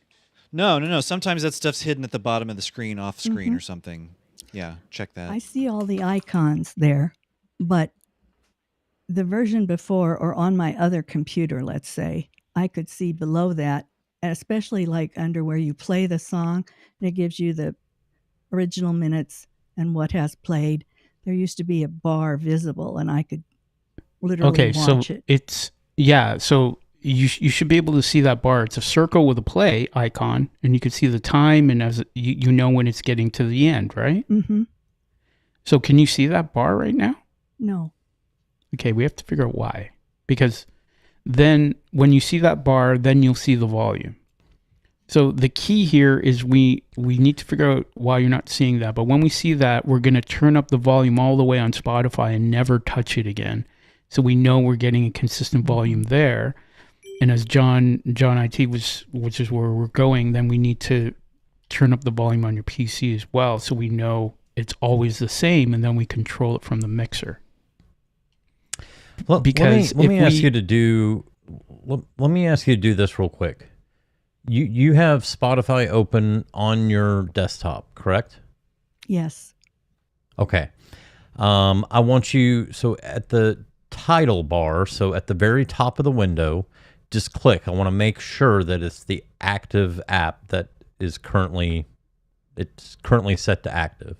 No. Sometimes that stuff's hidden at the bottom of the screen, off screen or something. Yeah, check that. I see all the icons there, but the version before or on my other computer, let's say, I could see below that, especially like under where you play the song, and it gives you the original minutes and what has played. There used to be a bar visible, and I could literally watch it. So you should be able to see that bar. It's a circle with a play icon, and you can see the time, and as you know when it's getting to the end, right? Mm-hmm. So can you see that bar right now? No. Okay, we have to figure out why. Because then when you see that bar, then you'll see the volume. So the key here is we need to figure out why you're not seeing that. But when we see that, we're going to turn up the volume all the way on Spotify and never touch it again. So we know we're getting a consistent volume there. And as John IT which is where we're going, then we need to turn up the volume on your PC as well, so we know it's always the same, and then we control it from the mixer. Well, because let me ask you to do this real quick. You have Spotify open on your desktop, correct? Yes. Okay. I want you, so at the title bar, so at the very top of the window, just click. I want to make sure that it's the active app that is currently set to active.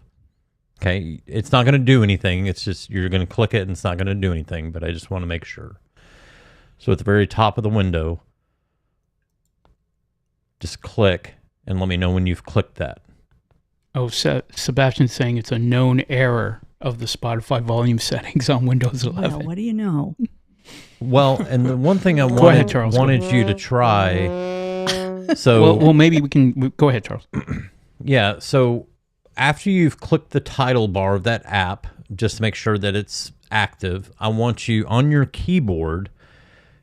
Okay, it's not going to do anything. It's just you're going to click it and it's not going to do anything, but I just want to make sure. So at the very top of the window, just click and let me know when you've clicked that. Oh, Sebastian's saying it's a known error of the Spotify volume settings on Windows 11. Well, what do you know? Well, and the one thing I wanted you to try. So well, maybe we can go ahead, Charles. Yeah. So after you've clicked the title bar of that app, just to make sure that it's active, I want you on your keyboard.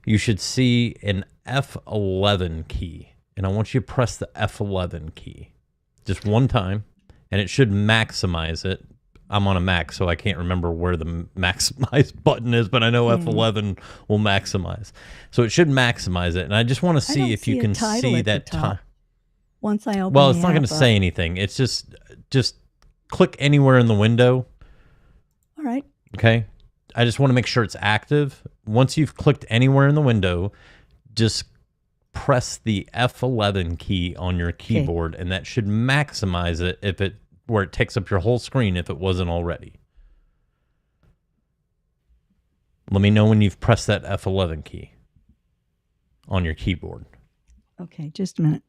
You should see an F11 key, and I want you to press the F11 key just one time, and it should maximize it. I'm on a Mac, so I can't remember where the maximize button is, but I know F11 will maximize. So it should maximize it, and I just want to see if you can see that time. Once I open well, it's not going to say anything. It's just click anywhere in the window. All right. Okay. I just want to make sure it's active. Once you've clicked anywhere in the window, just press the F11 key on your keyboard, and that should maximize it where it takes up your whole screen if it wasn't already. Let me know when you've pressed that F11 key on your keyboard. Okay, just a minute.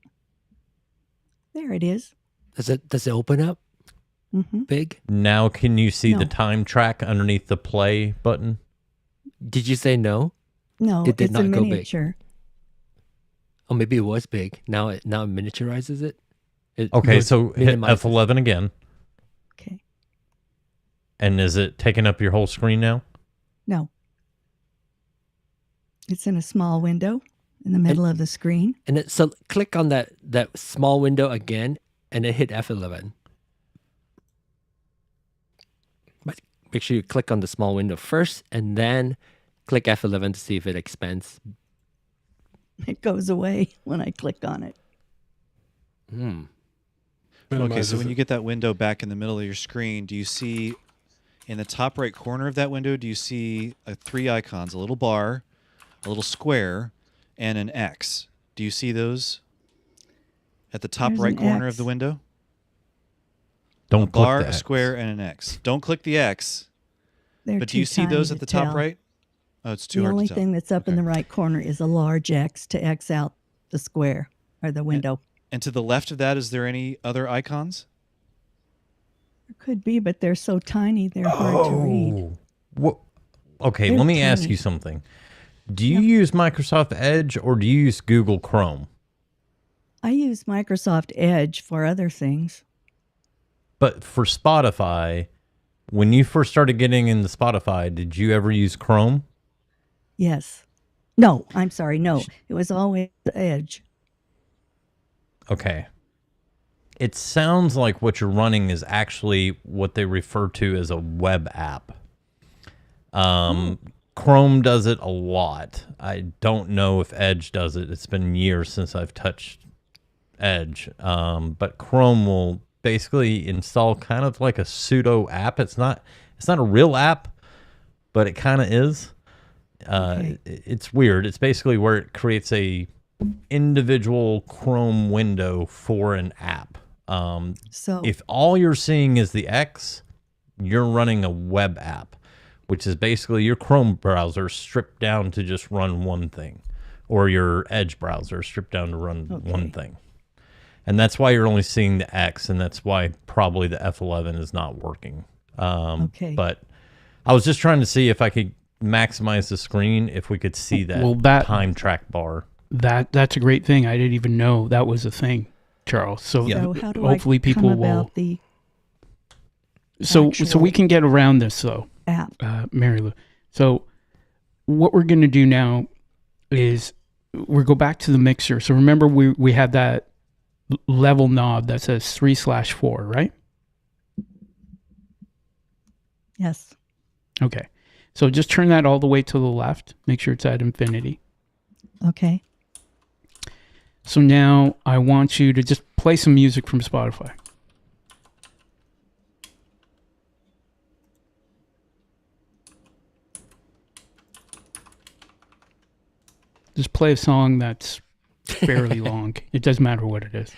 There it is. Does it open up? Big? Now can you see the time track underneath the play button? Did you say no? No, it did it's not a go miniature. big. Oh, maybe it was big. Now it miniaturizes it. Okay, so hit F11 again. Okay. And is it taking up your whole screen now? No. It's in a small window in the middle of the screen. And so click on that small window again, and then hit F11. But make sure you click on the small window first, and then click F11 to see if it expands. It goes away when I click on it. Okay, so when you get that window back in the middle of your screen, do you see in the top right corner of that window, do you see three icons, a little bar, a little square, and an X? Do you see those at the top right corner of the window? Don't click bar, the X. A square, and an X. Don't click the X. But do you see those at the top right? Oh, it's too hard to tell. The only thing that's up in the right corner is a large X to X out the square or the window. And to the left of that, is there any other icons? There could be, but they're so tiny, they're hard to read. Okay, let me ask you something. Do you use Microsoft Edge or do you use Google Chrome? I use Microsoft Edge for other things. But for Spotify, when you first started getting into Spotify, did you ever use Chrome? Yes. No, I'm sorry. No, it was always Edge. Okay. It sounds like what you're running is actually what they refer to as a web app. Chrome does it a lot. I don't know if Edge does it. It's been years since I've touched Edge. But Chrome will basically install kind of like a pseudo app. It's not a real app, but it kind of is. It's weird. It's basically where it creates a individual Chrome window for an app. So if all you're seeing is the X, you're running a web app, which is basically your Chrome browser stripped down to just run one thing, or your Edge browser stripped down to run one thing. And that's why you're only seeing the X, and that's why probably the F11 is not working. But I was just trying to see if I could maximize the screen, if we could see that time track bar. That's a great thing. I didn't even know that was a thing, Charles. So how do hopefully people will. So we can get around this though, Mary Lou. So what we're going to do now is we'll go back to the mixer. So remember we had that level knob that says 3/4, right? Yes. Okay. So just turn that all the way to the left. Make sure it's at infinity. Okay. So now I want you to just play some music from Spotify. Just play a song that's fairly long. It doesn't matter what it is.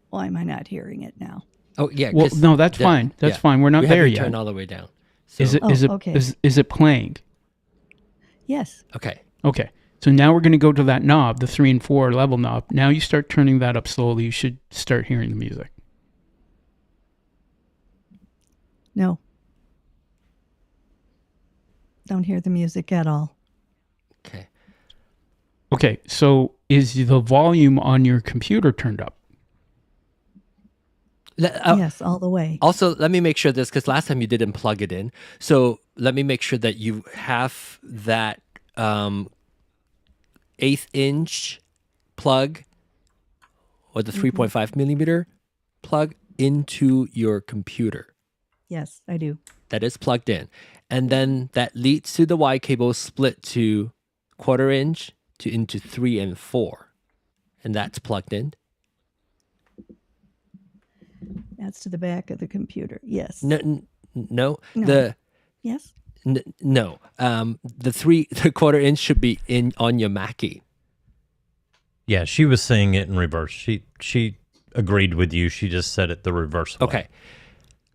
Why am I not hearing it now? Oh yeah. Well, no, that's fine. That's fine. We're not there yet. Turn all the way down. So. Is it playing? Yes. Okay. Okay. So now we're going to go to that knob, the 3 and 4 level knob. Now you start turning that up slowly. You should start hearing the music. No. Don't hear the music at all. Okay. Okay. So is the volume on your computer turned up? Yes, all the way. Also, let me make sure this, because last time you didn't plug it in. So let me make sure that you have that 1/8" plug or the 3.5 millimeter plug into your computer. Yes, I do. That is plugged in. And then that leads to the Y cable split to 1/4" into 3 and 4. And that's plugged in. That's to the back of the computer. Yes. No. Yes. No. The 1/4" should be in on your Mackie. Yeah, she was saying it in reverse. She agreed with you. She just said it the reverse way. Okay.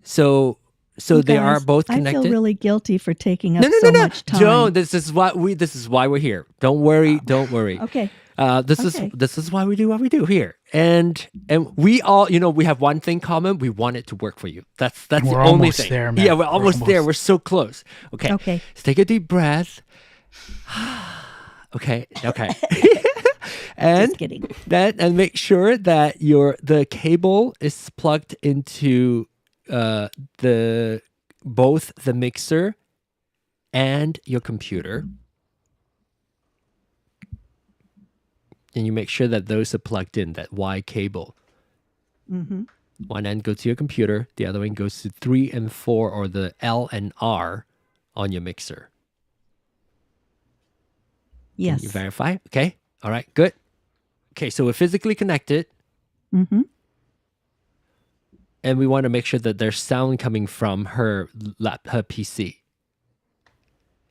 So they are both connected. I feel really guilty for taking up so much time. Joan, this is why we're here. Don't worry. Okay. This is why we do what we do here. And we all, we have one thing common. We want it to work for you. That's the only thing. There, man. Yeah, we're almost there. We're so close. Okay. Okay. Let's take a deep breath. Okay. And just kidding. And make sure that the cable is plugged into both the mixer and your computer. And you make sure that those are plugged in, that Y cable. Mm-hmm. One end goes to your computer, the other one goes to 3 and 4, or the L and R on your mixer. Yes. Can you verify? Okay. All right, good. Okay, so we're physically connected. Mm-hmm. And we want to make sure that there's sound coming from her PC.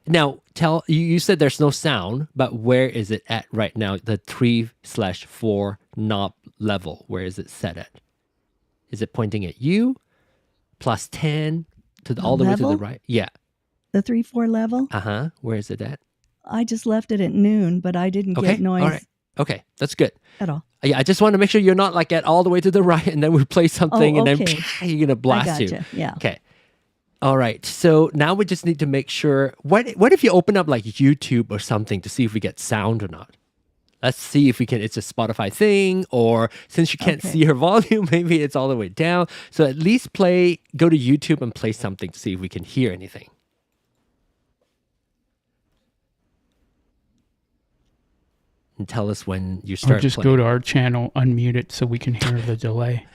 Now, you said there's no sound, but where is it at right now? The 3/4 knob level, where is it set at? Is it pointing at you? +10 all the way to the right? Yeah. The 3/4 level? Uh-huh. Where is it at? I just left it at noon, but I didn't get noise. All right. Okay, that's good. At all. Yeah, I just want to make sure you're not like at all the way to the right, and then we play something, and then you're gonna blast you. Yeah. Okay. All right. So now we just need to make sure. What if you open up like YouTube or something to see if we get sound or not? Let's see if we can. It's a Spotify thing, or since you can't see her volume, maybe it's all the way down. So at least go to YouTube and play something to see if we can hear anything. And tell us when you start. Or just playing. go to our channel, unmute it so we can hear the delay.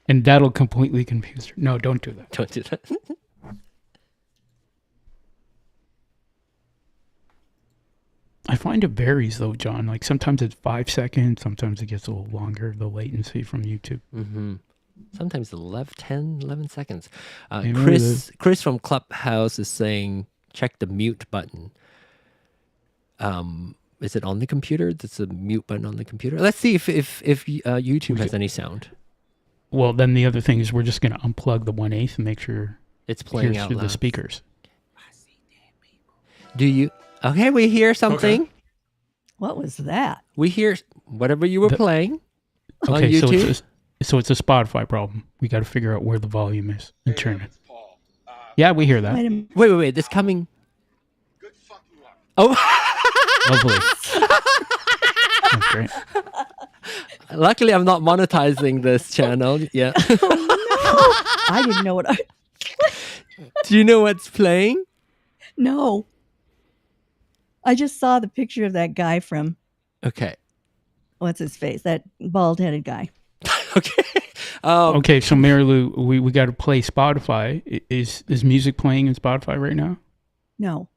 And that'll completely confuse her. No, don't do that. Don't do that. I find it varies though, John. Like sometimes it's 5 seconds, sometimes it gets a little longer, the latency from YouTube. Mm-hmm. Sometimes 11 seconds. Chris from Clubhouse is saying, check the mute button. Is it on the computer? There's a mute button on the computer. Let's see if YouTube has any sound. Well, then the other thing is we're just going to unplug the 1/8 and make sure it's playing out through loud. The speakers. Do you? Okay, we hear something. Okay. What was that? We hear whatever you were playing on YouTube. So it's a Spotify problem. We got to figure out where the volume is and turn it. Yeah, we hear that. Wait. This coming. Oh. Lovely. That's great. Luckily, I'm not monetizing this channel. Yeah. Oh, no. I didn't know what Do you know what's playing? No. I just saw the picture of that guy from. Okay. What's his face? That bald-headed guy. Okay. Okay, so Mary Lou, we got to play Spotify. Is music playing in Spotify right now? No.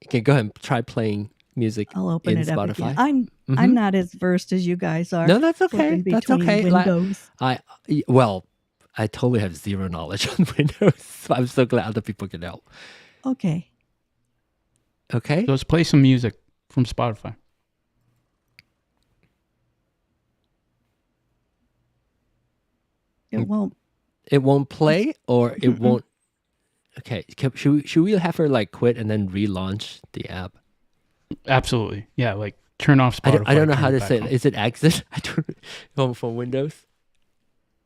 Okay, go ahead and try playing music. I'll open it Spotify. up again. I'm not as versed as you guys are. No, that's okay. That's okay. Windows. I totally have zero knowledge on Windows, so I'm so glad other people can help. Okay. Okay. So let's play some music from Spotify. It won't. It won't play, or it won't. Okay. Should we have her like quit and then relaunch the app? Absolutely. Yeah. Like turn off Spotify. I don't know how to say it. Is it exit? I don't from Windows.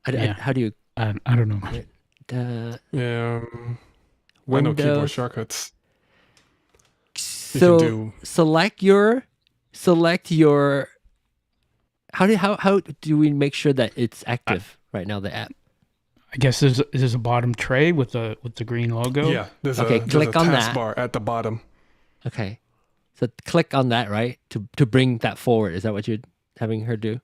How do you? I don't know. Window keyboard shortcuts. So select your. How do we make sure that it's active right now? The app. I guess there's a bottom tray with the green logo. Yeah. There's click a on task that bar at the bottom. Okay. So click on that, right? To bring that forward. Is that what you're having her do?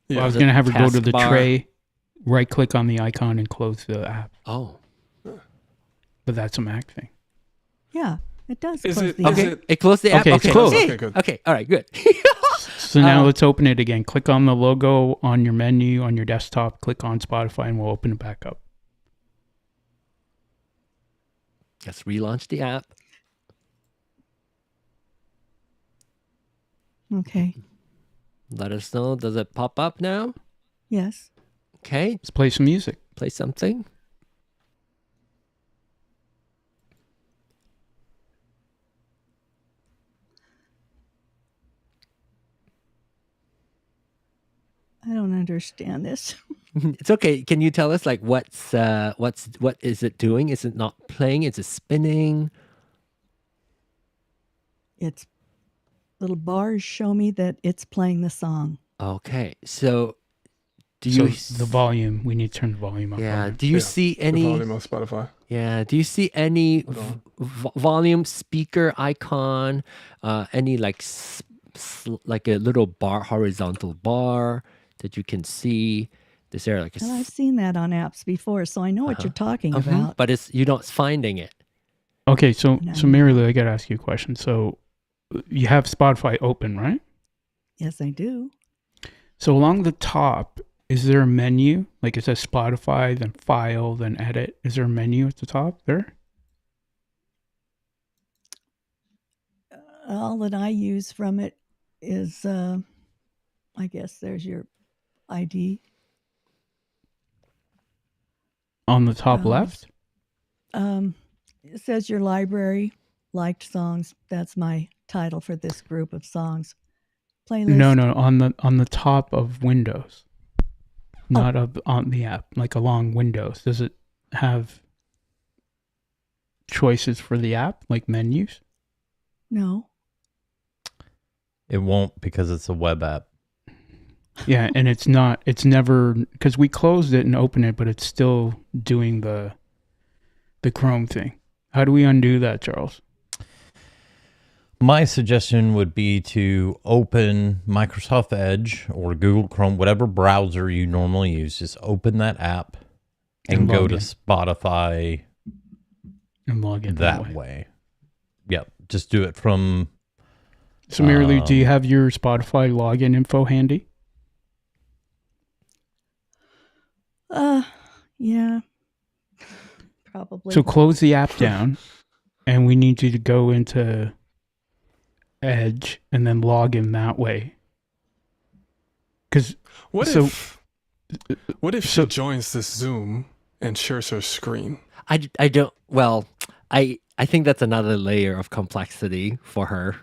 Yeah. Well, I was going to have her go to the tray, right click on the icon and close the app. Oh. But that's a Mac thing. Yeah, it does. It closed the app? Okay, it's closed. Okay, good. Okay, all right, good. So now let's open it again. Click on the logo on your menu on your desktop. Click on Spotify and we'll open it back up. Let's relaunch the app. Okay. Let us know. Does it pop up now? Yes. Okay. Let's play some music. Play something. I don't understand this. It's okay. Can you tell us like what is it doing? Is it not playing? Is it spinning? It's little bars show me that it's playing the song. Okay. So the volume, we need to turn the volume up. Yeah. Do you see any the volume on Spotify? Yeah. Do you see any volume speaker icon? Any like a little bar, horizontal bar that you can see? Is there like Well, I've seen that on apps before, so I know what you're talking about. But you're not finding it. Okay, so Mary Lou, I got to ask you a question. So you have Spotify open, right? Yes, I do. So along the top, is there a menu? Like it says Spotify, then File, then Edit. Is there a menu at the top there? All that I use from it is, I guess there's your ID. On the top left? It says your library, liked songs. That's my title for this group of songs. Playlist. No, on the top of Windows. Not on the app, like along Windows. Does it have choices for the app, like menus? No. It won't because it's a web app. Yeah, and it's never, because we closed it and opened it, but it's still doing the Chrome thing. How do we undo that, Charles? My suggestion would be to open Microsoft Edge or Google Chrome, whatever browser you normally use. Just open that app and go to Spotify and log in that way. Yep, just do it from... So, Mary Lou, do you have your Spotify login info handy? Yeah. Probably. So close the app down, and we need you to go into Edge and then log in that way. Because what if she joins this Zoom and shares her screen? I don't. Well, I think that's another layer of complexity for her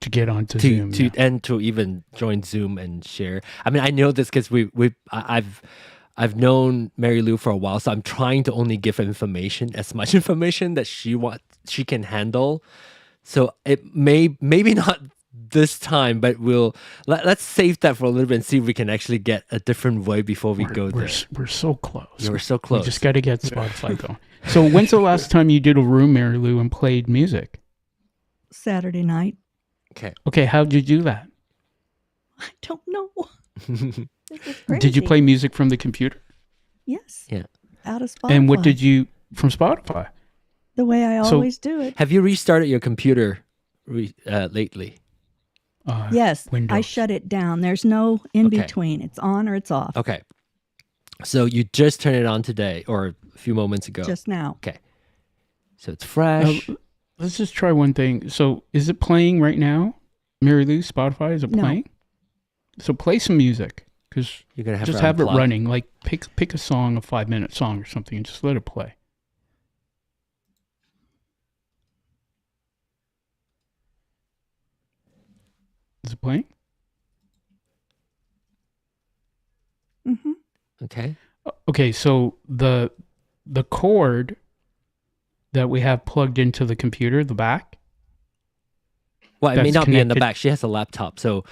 to get onto Zoom and to even join Zoom and share. I mean, I know this because I've known Mary Lou for a while, so I'm trying to only give her information, as much information that she can handle. So it maybe not this time, but let's save that for a little bit and see if we can actually get a different way before we go there. We're so close. Yeah, we're so close. We just got to get Spotify going. So when's the last time you did a room, Mary Lou, and played music? Saturday night. Okay, how'd you do that? I don't know. Did you play music from the computer? Yes. Yeah. Out of Spotify. And what did you from Spotify? The way I always do it. Have you restarted your computer lately? Yes. Windows. I shut it down. There's no in between. It's on or it's off. Okay. So you just turned it on today or a few moments ago? Just now. Okay. So it's fresh. Let's just try one thing. So is it playing right now? Mary Lou, Spotify, is it playing? So play some music, because you're gonna just have it running. Like pick a song, a 5-minute song or something, and just let it play. Is it playing? Mm-hmm. Okay. Okay, so the cord that we have plugged into the computer, the back. Well, it may not be in the back. She has a laptop, so.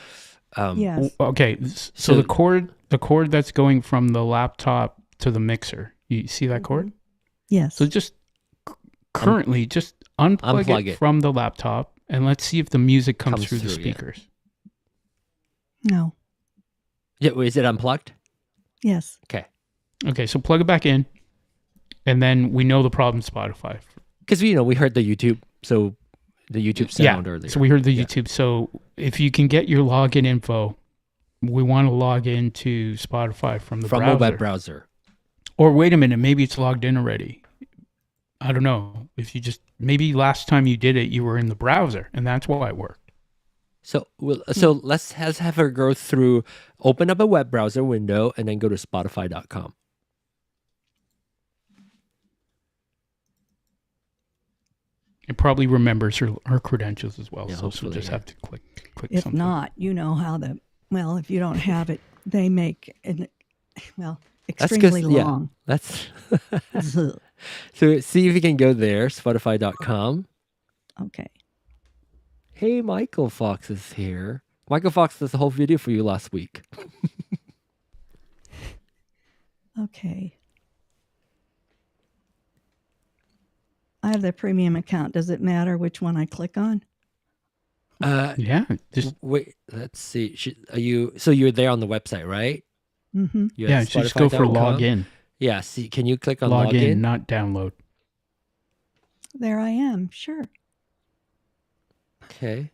Yes. Okay, so the cord that's going from the laptop to the mixer. You see that cord? Yes. So just currently, just unplug it from the laptop, and let's see if the music comes through the speakers. Yeah. No. Yeah, is it unplugged? Yes. Okay, so plug it back in, and then we know the problem Spotify. Because we heard the YouTube, so the YouTube sound earlier. So we heard the YouTube. So if you can get your login info, we want to log into Spotify from browser. A web browser. Or wait a minute, maybe it's logged in already. I don't know. If you maybe last time you did it, you were in the browser, and that's why it worked. So let's have her go through, open up a web browser window, and then go to Spotify.com. It probably remembers her credentials as well, so she'll just have to click if something. If not, you know how if you don't have it, they make extremely long. Yeah, so see if you can go there, Spotify.com. Okay. Hey, Michael Fox is here. Michael Fox does the whole video for you last week. Okay. I have the premium account. Does it matter which one I click on? Yeah. Just wait. Let's see. So you're there on the website, right? Mm-hmm. Yeah. Just go for login. Yeah. See, can you click on login? Not download. There I am. Sure. Okay.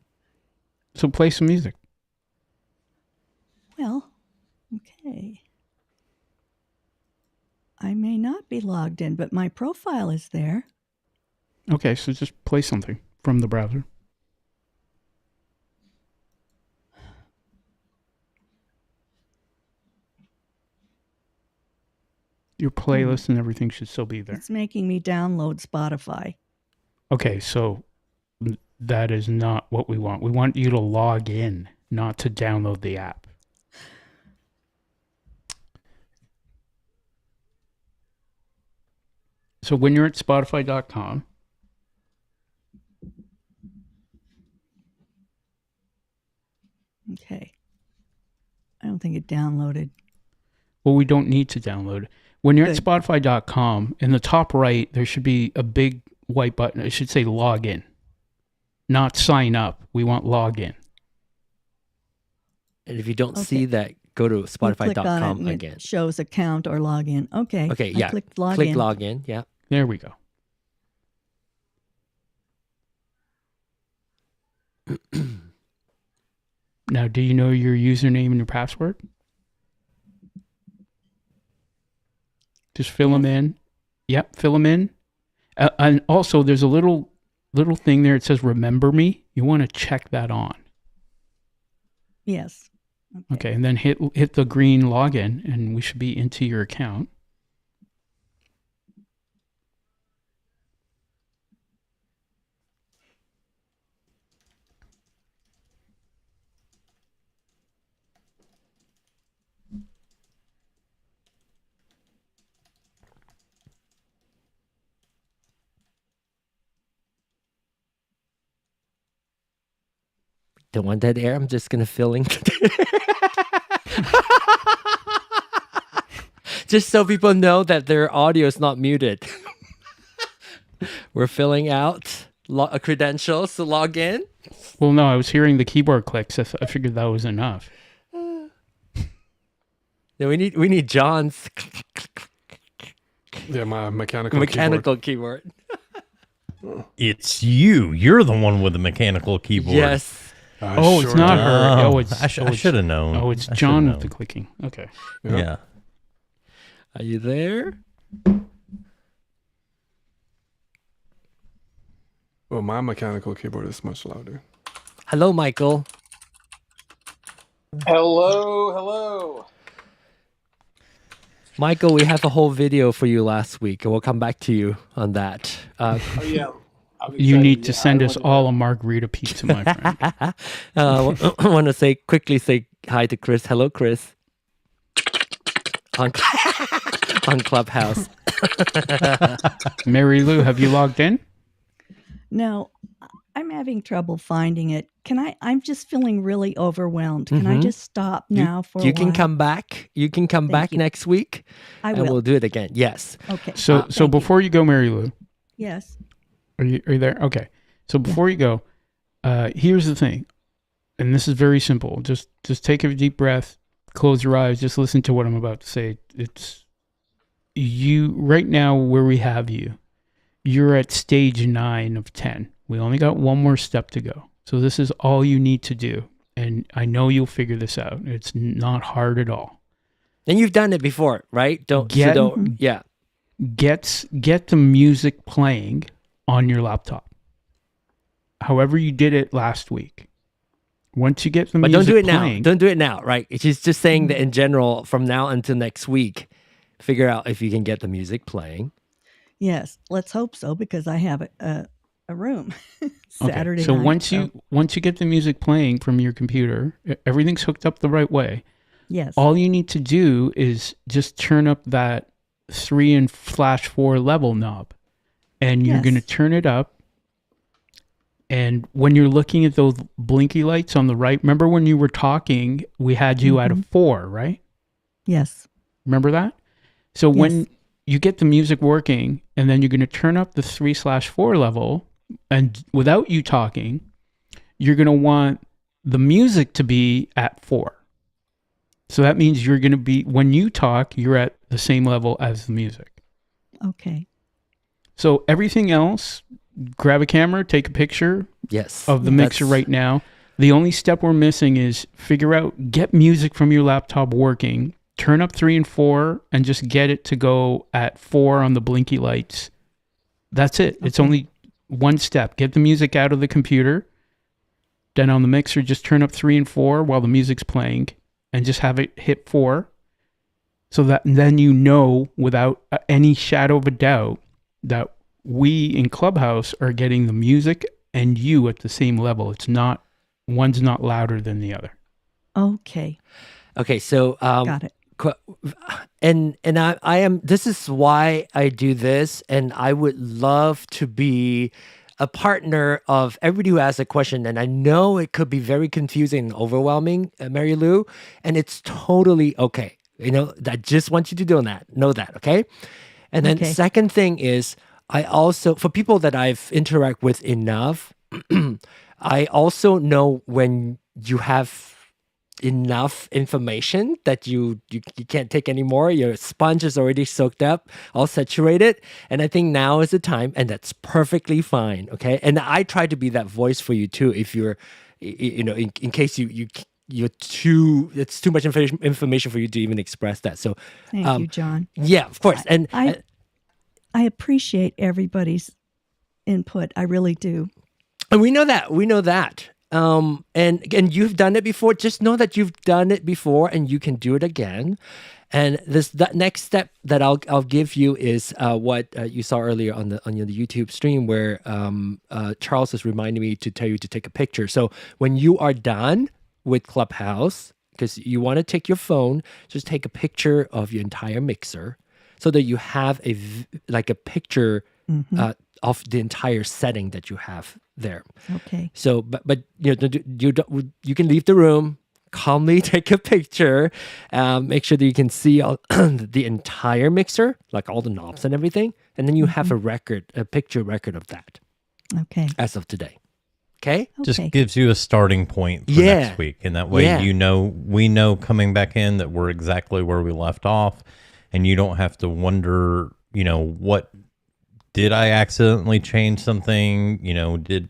So play some music. Well, okay. I may not be logged in, but my profile is there. Okay, so just play something from the browser. Your playlist and everything should still be there. It's making me download Spotify. Okay, so that is not what we want. We want you to log in, not to download the app. So when you're at Spotify.com, okay. I don't think it downloaded. Well, we don't need to download it. When you're at Spotify.com, in the top right, there should be a big white button. It should say login, not sign up. We want login. And if you don't see that, go to Spotify.com again. It shows account or login. Okay. Okay, yeah. Click login. Click login, yeah. There we go. Now, do you know your username and your password? Just fill them in. Yep, fill them in. And also, there's a little thing there. It says "Remember Me." You want to check that on. Yes. Okay, and then hit the green login, and we should be into your account. Don't want dead air. I'm just gonna fill in. Just so people know that their audio is not muted. We're filling out credentials to log in. Well, no, I was hearing the keyboard clicks. I figured that was enough. Yeah, we need John's. Yeah, my mechanical keyboard. It's you. You're the one with the mechanical keyboard. Yes. It's not her. I should have known. Oh, it's John with the clicking. Okay. Yeah. Are you there? Well, my mechanical keyboard is much louder. Hello, Michael. Hello. Michael, we have a whole video for you last week, and we'll come back to you on that. Oh, yeah. You need to send us all a margarita pizza, my friend. I want to quickly say hi to Chris. Hello, Chris. On Clubhouse. Mary Lou, have you logged in? No, I'm having trouble finding it. I'm just feeling really overwhelmed. Can I just stop now for a while? You can come back. You can come back next week. I will. And we'll do it again. Yes. Okay. So before you go, Mary Lou. Yes. Are you there? Okay. So before you go, here's the thing, and this is very simple. Just take a deep breath, close your eyes, just listen to what I'm about to say. It's you right now where we have you. You're at stage 9 of 10. We only got one more step to go. So this is all you need to do, and I know you'll figure this out. It's not hard at all. And you've done it before, right? Get the music playing on your laptop. However you did it last week. Once you get the music don't do it playing, now. Don't do it now, right? It's just saying that in general, from now until next week, figure out if you can get the music playing. Yes, let's hope so, because I have a room Saturday night. So once you get the music playing from your computer, everything's hooked up the right way. Yes. All you need to do is just turn up that 3 and /4 level knob. And you're going to turn it up. And when you're looking at those blinky lights on the right, remember when you were talking, we had you at a 4, right? Yes. Remember that? So when you get the music working, and then you're going to turn up the 3/4 level, and without you talking, you're going to want the music to be at 4. So that means you're going to be, when you talk, you're at the same level as the music. Okay. So everything else, grab a camera, take a picture of the mixer right now. The only step we're missing is figure out, get music from your laptop working, turn up 3 and 4, and just get it to go at 4 on the blinky lights. That's it. Okay. It's only one step. Get the music out of the computer. Then on the mixer, just turn up 3 and 4 while the music's playing, and just have it hit 4. So that then you know without any shadow of a doubt that we in Clubhouse are getting the music and you at the same level. It's not, one's not louder than the other. Okay. Okay, so got it. And I am, this is why I do this, and I would love to be a partner of everybody who asks a question. And I know it could be very confusing and overwhelming, Mary Lou, and it's totally okay. You know, I just want you to know that, okay? And then second thing is, I also, for people that I've interacted with enough, I also know when you have enough information that you can't take anymore. Your sponge is already soaked up, all saturated. And I think now is the time, and that's perfectly fine, okay? And I try to be that voice for you too, if you're, you know, in case it's too much information for you to even express that. So thank you, John. Yeah, of course. And I appreciate everybody's input. I really do. And we know that. And you've done it before. Just know that you've done it before, and you can do it again. And that next step that I'll give you is what you saw earlier on the YouTube stream, where Charles is reminding me to tell you to take a picture. So when you are done with Clubhouse, because you want to take your phone, just take a picture of your entire mixer, so that you have a picture of the entire setting that you have there. Okay. So, but you can leave the room, calmly take a picture, make sure that you can see all the entire mixer, like all the knobs and everything, and then you have a picture record of that. Okay. As of today. Okay. Just gives you a starting point for next week, and that way we know coming back in that we're exactly where we left off, and you don't have to wonder, what did I accidentally change something?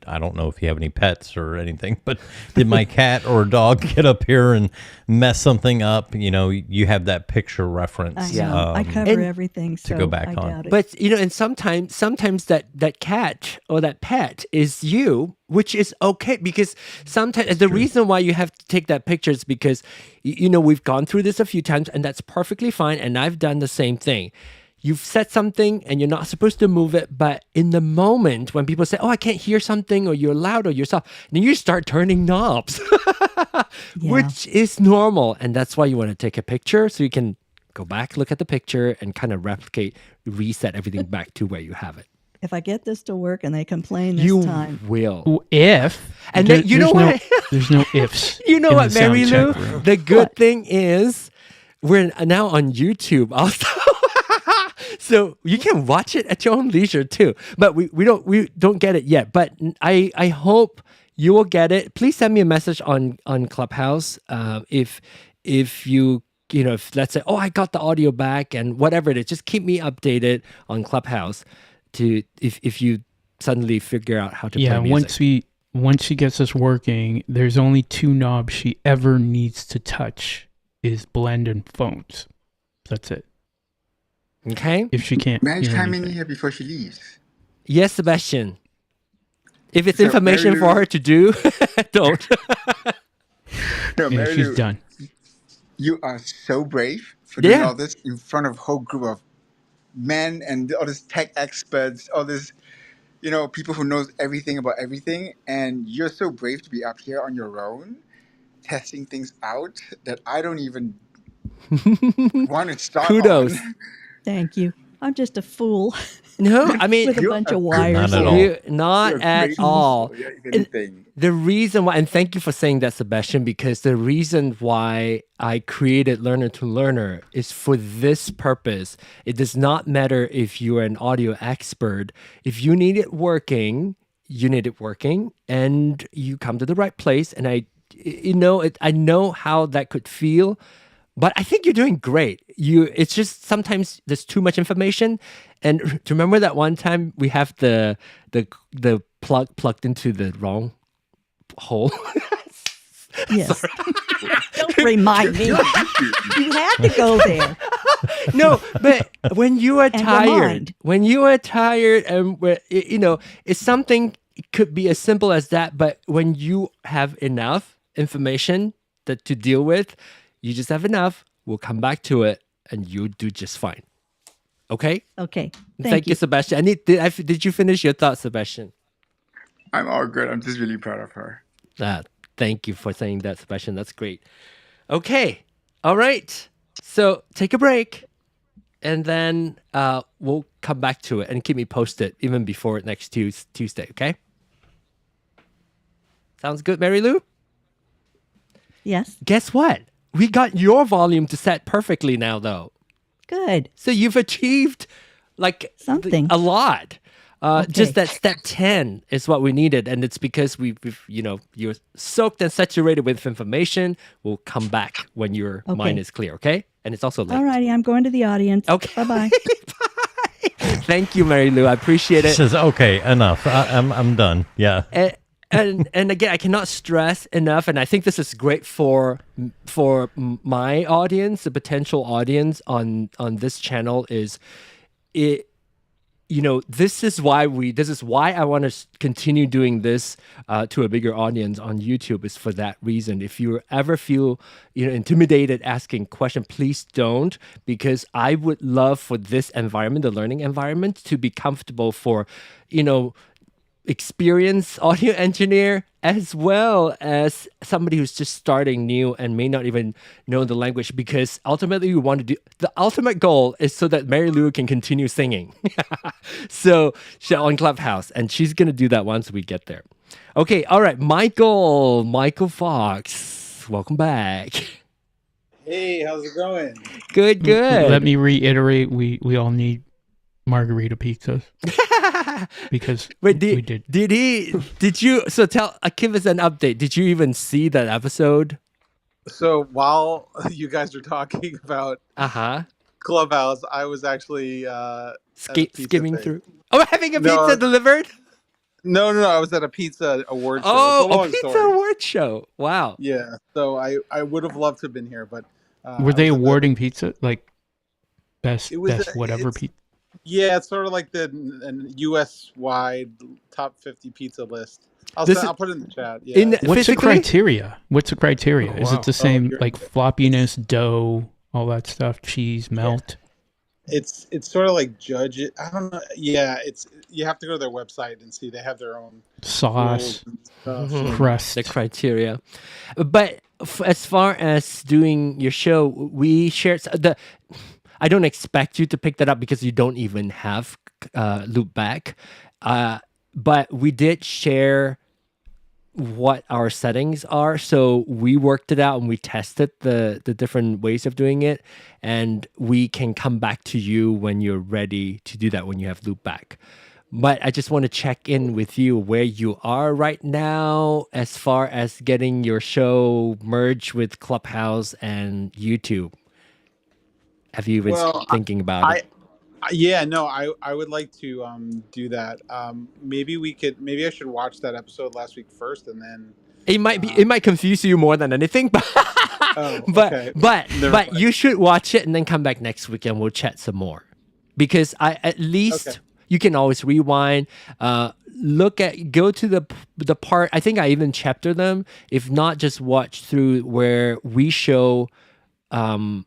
I don't know if you have any pets or anything, but did my cat or dog get up here and mess something up? You have that picture reference. I cover everything, so to go back I on. doubt it. But and sometimes that cat or that pet is you, which is okay, because sometimes the reason why you have to take that picture is because we've gone through this a few times, and that's perfectly fine. And I've done the same thing. You've said something and you're not supposed to move it, but in the moment when people say, "Oh, I can't hear something," or "You're loud," or "You're soft," then you start turning knobs, which is normal, and that's why you want to take a picture so you can go back, look at the picture, and kind of reset everything back to where you have it. If I get this to work and they complain this time, you will. If and then, you know what? There's no ifs. You know what, Mary Lou? Room. The good thing is we're now on YouTube also. So you can watch it at your own leisure too. But we don't get it yet. But I hope you will get it. Please send me a message on Clubhouse if you if let's say, "Oh, I got the audio back," and whatever it is, just keep me updated on Clubhouse if you suddenly figure out how to play music. Once she gets this working, there's only 2 knobs she ever needs to touch is blend and phones. That's it. Okay. If she can't. May I chime in here before she leaves? Yes, Sebastian. If it's information for her to do, don't. No, yeah, she's done. You are so brave for doing all this in front of a whole group of men and all these tech experts, all this, people who knows everything about everything. And you're so brave to be up here on your own, testing things out that I don't even want to start. Kudos. Thank you. I'm just a fool. No, I mean, with a bunch of wires. Not at all. The reason why, and thank you for saying that, Sebastian, because the reason why I created Learner to Learner is for this purpose. It does not matter if you're an audio expert. If you need it working, you need it working, and you come to the right place. And I know how that could feel. But I think you're doing great. It's just sometimes there's too much information. And do you remember that one time we have the plug plugged into the wrong hole? Yes. Don't remind me. You had to go there. No, but when you are tired, and it's something. It could be as simple as that. But when you have enough information to deal with. You just have enough. We'll come back to it, and you'll do just fine. Okay? Okay. Thank you, Sebastian. Did you finish your thought, Sebastian? I'm all good. I'm just really proud of her. Thank you for saying that, Sebastian. That's great. Okay. All right. So take a break, and then we'll come back to it and keep me posted even before next Tuesday. Okay? Sounds good, Mary Lou? Yes. Guess what? We got your volume to set perfectly now, though. Good. So you've achieved something a lot. Just that step 10 is what we needed, and it's because you're soaked and saturated with information. We'll come back when your mind is clear, okay? And it's also late. All righty, I'm going to the audience. Okay. Bye-bye. Bye. Thank you, Mary Lou. I appreciate it. She says, "Okay, enough. I'm done." Yeah. And again, I cannot stress enough, and I think this is great for my audience, the potential audience on this channel is it. This is why I want to continue doing this to a bigger audience on YouTube, is for that reason. If you ever feel intimidated asking questions, please don't, because I would love for this environment, the learning environment, to be comfortable for experienced audio engineer as well as somebody who's just starting new and may not even know the language, because ultimately we want to do the ultimate goal is so that Mary Lou can continue singing. So she's on Clubhouse, and she's gonna do that once we get there. Okay, all right, Michael Fox, welcome back. Hey, how's it going? Good. Let me reiterate, we all need margarita pizzas. Because we did. Did you? So give us an update. Did you even see that episode? So while you guys are talking about Clubhouse. I was actually skimming through. Oh, having a pizza delivered? No. I was at a pizza award show. Oh, a pizza award show. Wow. Yeah. So I would have loved to have been here, but were they awarding pizza like best whatever pizza? Yeah, it's sort of like the U.S. wide top 50 pizza list. I'll put it in the chat. Yeah. What's the criteria? Oh, Is it the same like floppiness, dough, all that stuff, cheese, melt? It's sort of like judge it. I don't know. Yeah, you have to go to their website and see. They have their own sauce, crust, the criteria. But as far as doing your show, we shared I don't expect you to pick that up because you don't even have loopback. But we did share what our settings are. So we worked it out and we tested the different ways of doing it. And we can come back to you when you're ready to do that, when you have loopback. But I just want to check in with you where you are right now as far as getting your show merged with Clubhouse and YouTube. Have you been thinking about it? Yeah, no, I would like to do that. Maybe I should watch that episode last week first, and then it might confuse you more than anything. But you should watch it and then come back next week and we'll chat some more. Because you can always rewind. Go to the part. I think I even chapter them. If not, just watch through where we show our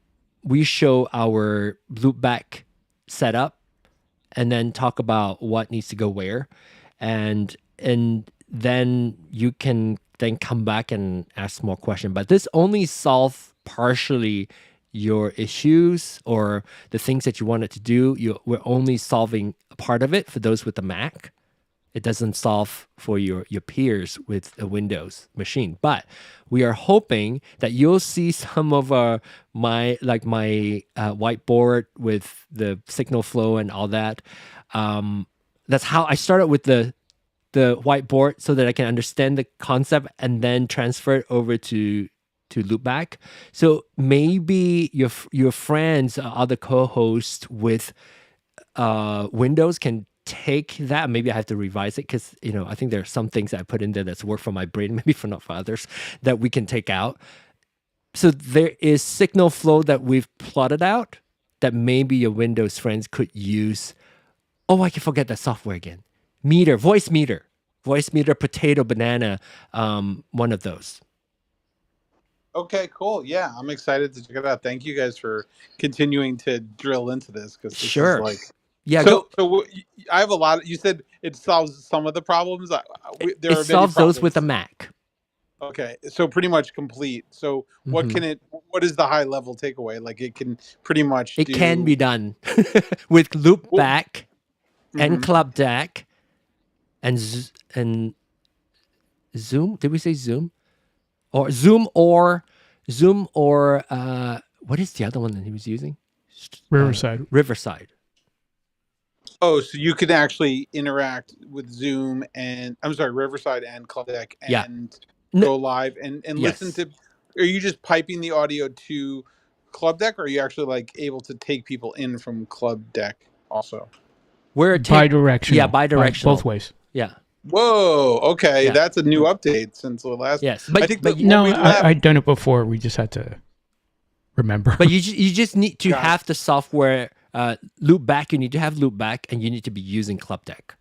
loopback setup and then talk about what needs to go where, and then you can then come back and ask more questions. But this only solves partially your issues or the things that you wanted to do. We're only solving a part of it for those with the Mac. It doesn't solve for your peers with a Windows machine. But we are hoping that you'll see some of my whiteboard with the signal flow and all that. That's how I started with the whiteboard so that I can understand the concept and then transfer it over to loopback. So maybe your friends, other co-hosts with Windows can take that. Maybe I have to revise it because I think there are some things that I put in there that's work for my brain, maybe not for others, that we can take out. So there is signal flow that we've plotted out that maybe your Windows friends could use. Oh, I can forget that software again. Voice meter, potato, banana, one of those. Okay, cool. Yeah, I'm excited to check it out. Thank you guys for continuing to drill into this because sure. Yeah. So I have a lot. You said it solves some of the problems. It solves those with a Mac. Okay, so pretty much complete. So what is the high level takeaway? Like it can pretty much. It can be done with loopback and club deck and Zoom. Did we say Zoom? Or Zoom or what is the other one that he was using? Riverside. Oh, so you could actually interact with Zoom and Riverside and Club Deck and go live and listen to. Are you just piping the audio to Club Deck, or are you actually able to take people in from Club Deck also? Bidirectional. Yeah, bidirectional. Both ways. Yeah. Whoa. Okay, that's a new update since the last. Yes, I'd done it before. We just had to remember. But you just need to have the software. Loopback, you need to have loopback, and you need to be using Club Deck.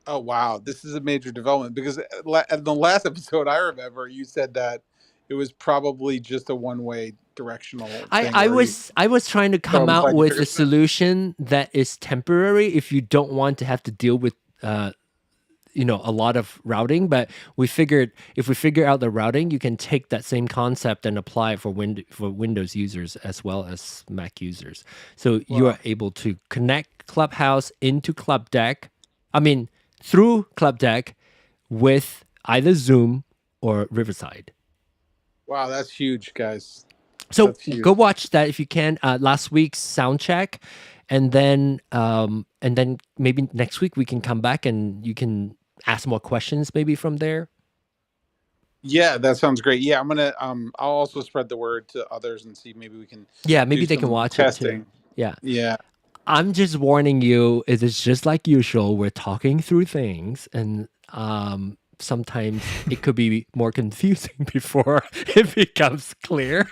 Oh wow, this is a major development because at the last episode I remember you said that it was probably just a one-way directional thing. I was trying to come out with a solution that is temporary if you don't want to have to deal with a lot of routing, but we figured if we figure out the routing, you can take that same concept and apply it for Windows users as well as Mac users. So you are able to connect Clubhouse into Club Deck. Through Club Deck with either Zoom or Riverside. Wow, that's huge, guys. So go watch that if you can. Last week's Soundcheck, and then maybe next week we can come back and you can ask more questions maybe from there. Yeah, that sounds great. Yeah, I'm gonna I'll also spread the word to others and see maybe we can maybe they can watch testing. It too. Yeah. I'm just warning you, it is just like usual. We're talking through things, and sometimes it could be more confusing before it becomes clear.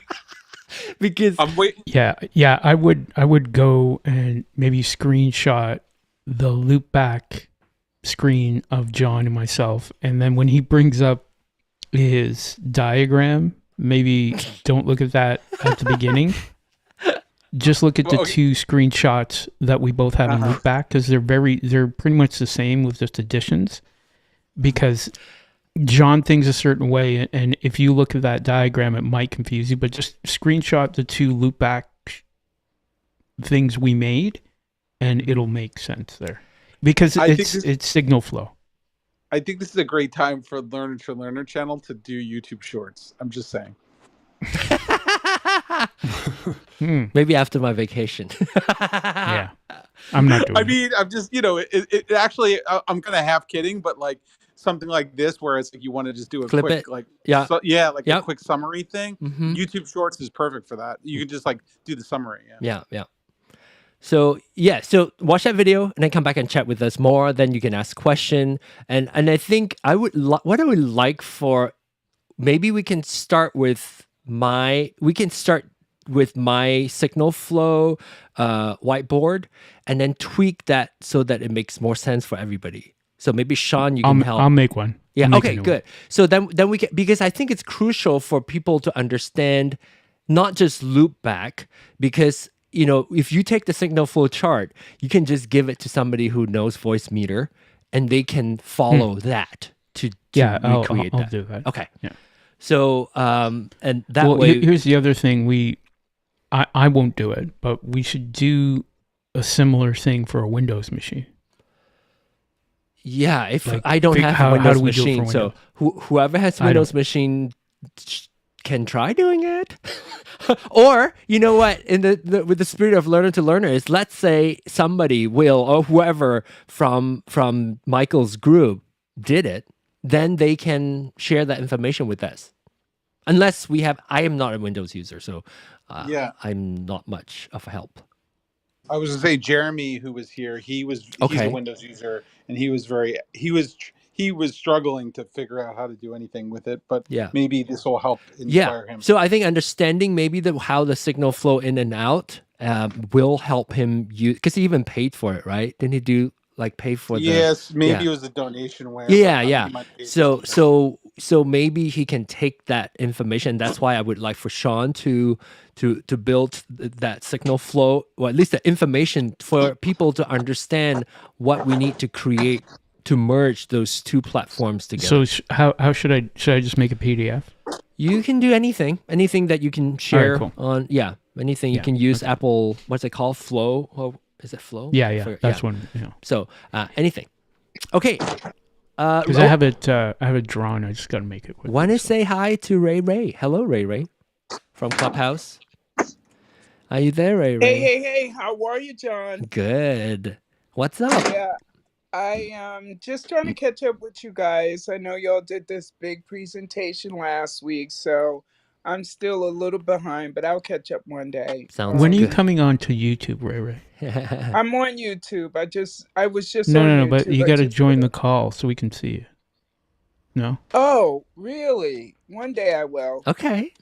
Because I would go and maybe screenshot the loop back screen of John and myself, and then when he brings up his diagram, maybe don't look at that at the beginning. Just look at the two screenshots that we both have in loop back, because they're pretty much the same with just additions. Because John thinks a certain way, and if you look at that diagram, it might confuse you. But just screenshot the two loop back things we made, and it'll make sense there. Because it's signal flow. I think this is a great time for Learner to Learner channel to do YouTube Shorts. I'm just saying. Maybe after my vacation. Yeah, I'm not doing. I mean, I'm just it actually I'm kind of half kidding, but like something like this where it's like you want to just do a clip quick it. like a quick summary thing. YouTube Shorts is perfect for that. You can just like do the summary. Yeah. So watch that video and then come back and chat with us more. Then you can ask question, and I think what I would like for, maybe we can start with my signal flow whiteboard, and then tweak that so that it makes more sense for everybody. So maybe Sean, you can help. I'll make one. Yeah. Okay. Good. So then we can, because I think it's crucial for people to understand, not just loop back, because if you take the signal flow chart, you can just give it to somebody who knows voice meter, and they can follow that to recreate that. I'll do that. Okay. Yeah. So and that way. Here's the other thing. I won't do it, but we should do a similar thing for a Windows machine. Yeah, if I don't have a Windows machine, so whoever has Windows machine can try doing it. Or you know what? With the spirit of learner to learner is, let's say somebody or whoever from Michael's group did it, then they can share that information with us. Unless I am not a Windows user, so I'm not much of a help. I was gonna say Jeremy, who was here, he's a Windows user, and he was struggling to figure out how to do anything with it, but maybe this will help inspire him. So I think understanding maybe how the signal flow in and out will help him use, because he even paid for it, right? Didn't he do pay for the? Yes, maybe it was a donation way. Yeah. So maybe he can take that information. That's why I would like for Sean to build that signal flow, or at least the information for people to understand what we need to create to merge those two platforms together. So how should I just make a PDF? You can do anything that you can share on. Yeah, anything you can use. Okay. Apple, what's it called? Flow? Or is it Flow? Yeah, that's one. Yeah. So anything. Okay. Because I have it drawn. I just got to make it. Want to say hi to Ray Ray? Hello, Ray Ray, from Clubhouse. Are you there, Ray Ray? Hey! How are you, John? Good. What's up? Yeah, I am just trying to catch up with you guys. I know y'all did this big presentation last week, so I'm still a little behind, but I'll catch up one day. Sounds When good. are you coming on to YouTube, Ray Ray? I'm on YouTube. I was just no, on no, YouTube. But you got to join the call so we can see you. No? Oh, really? One day I will. Okay.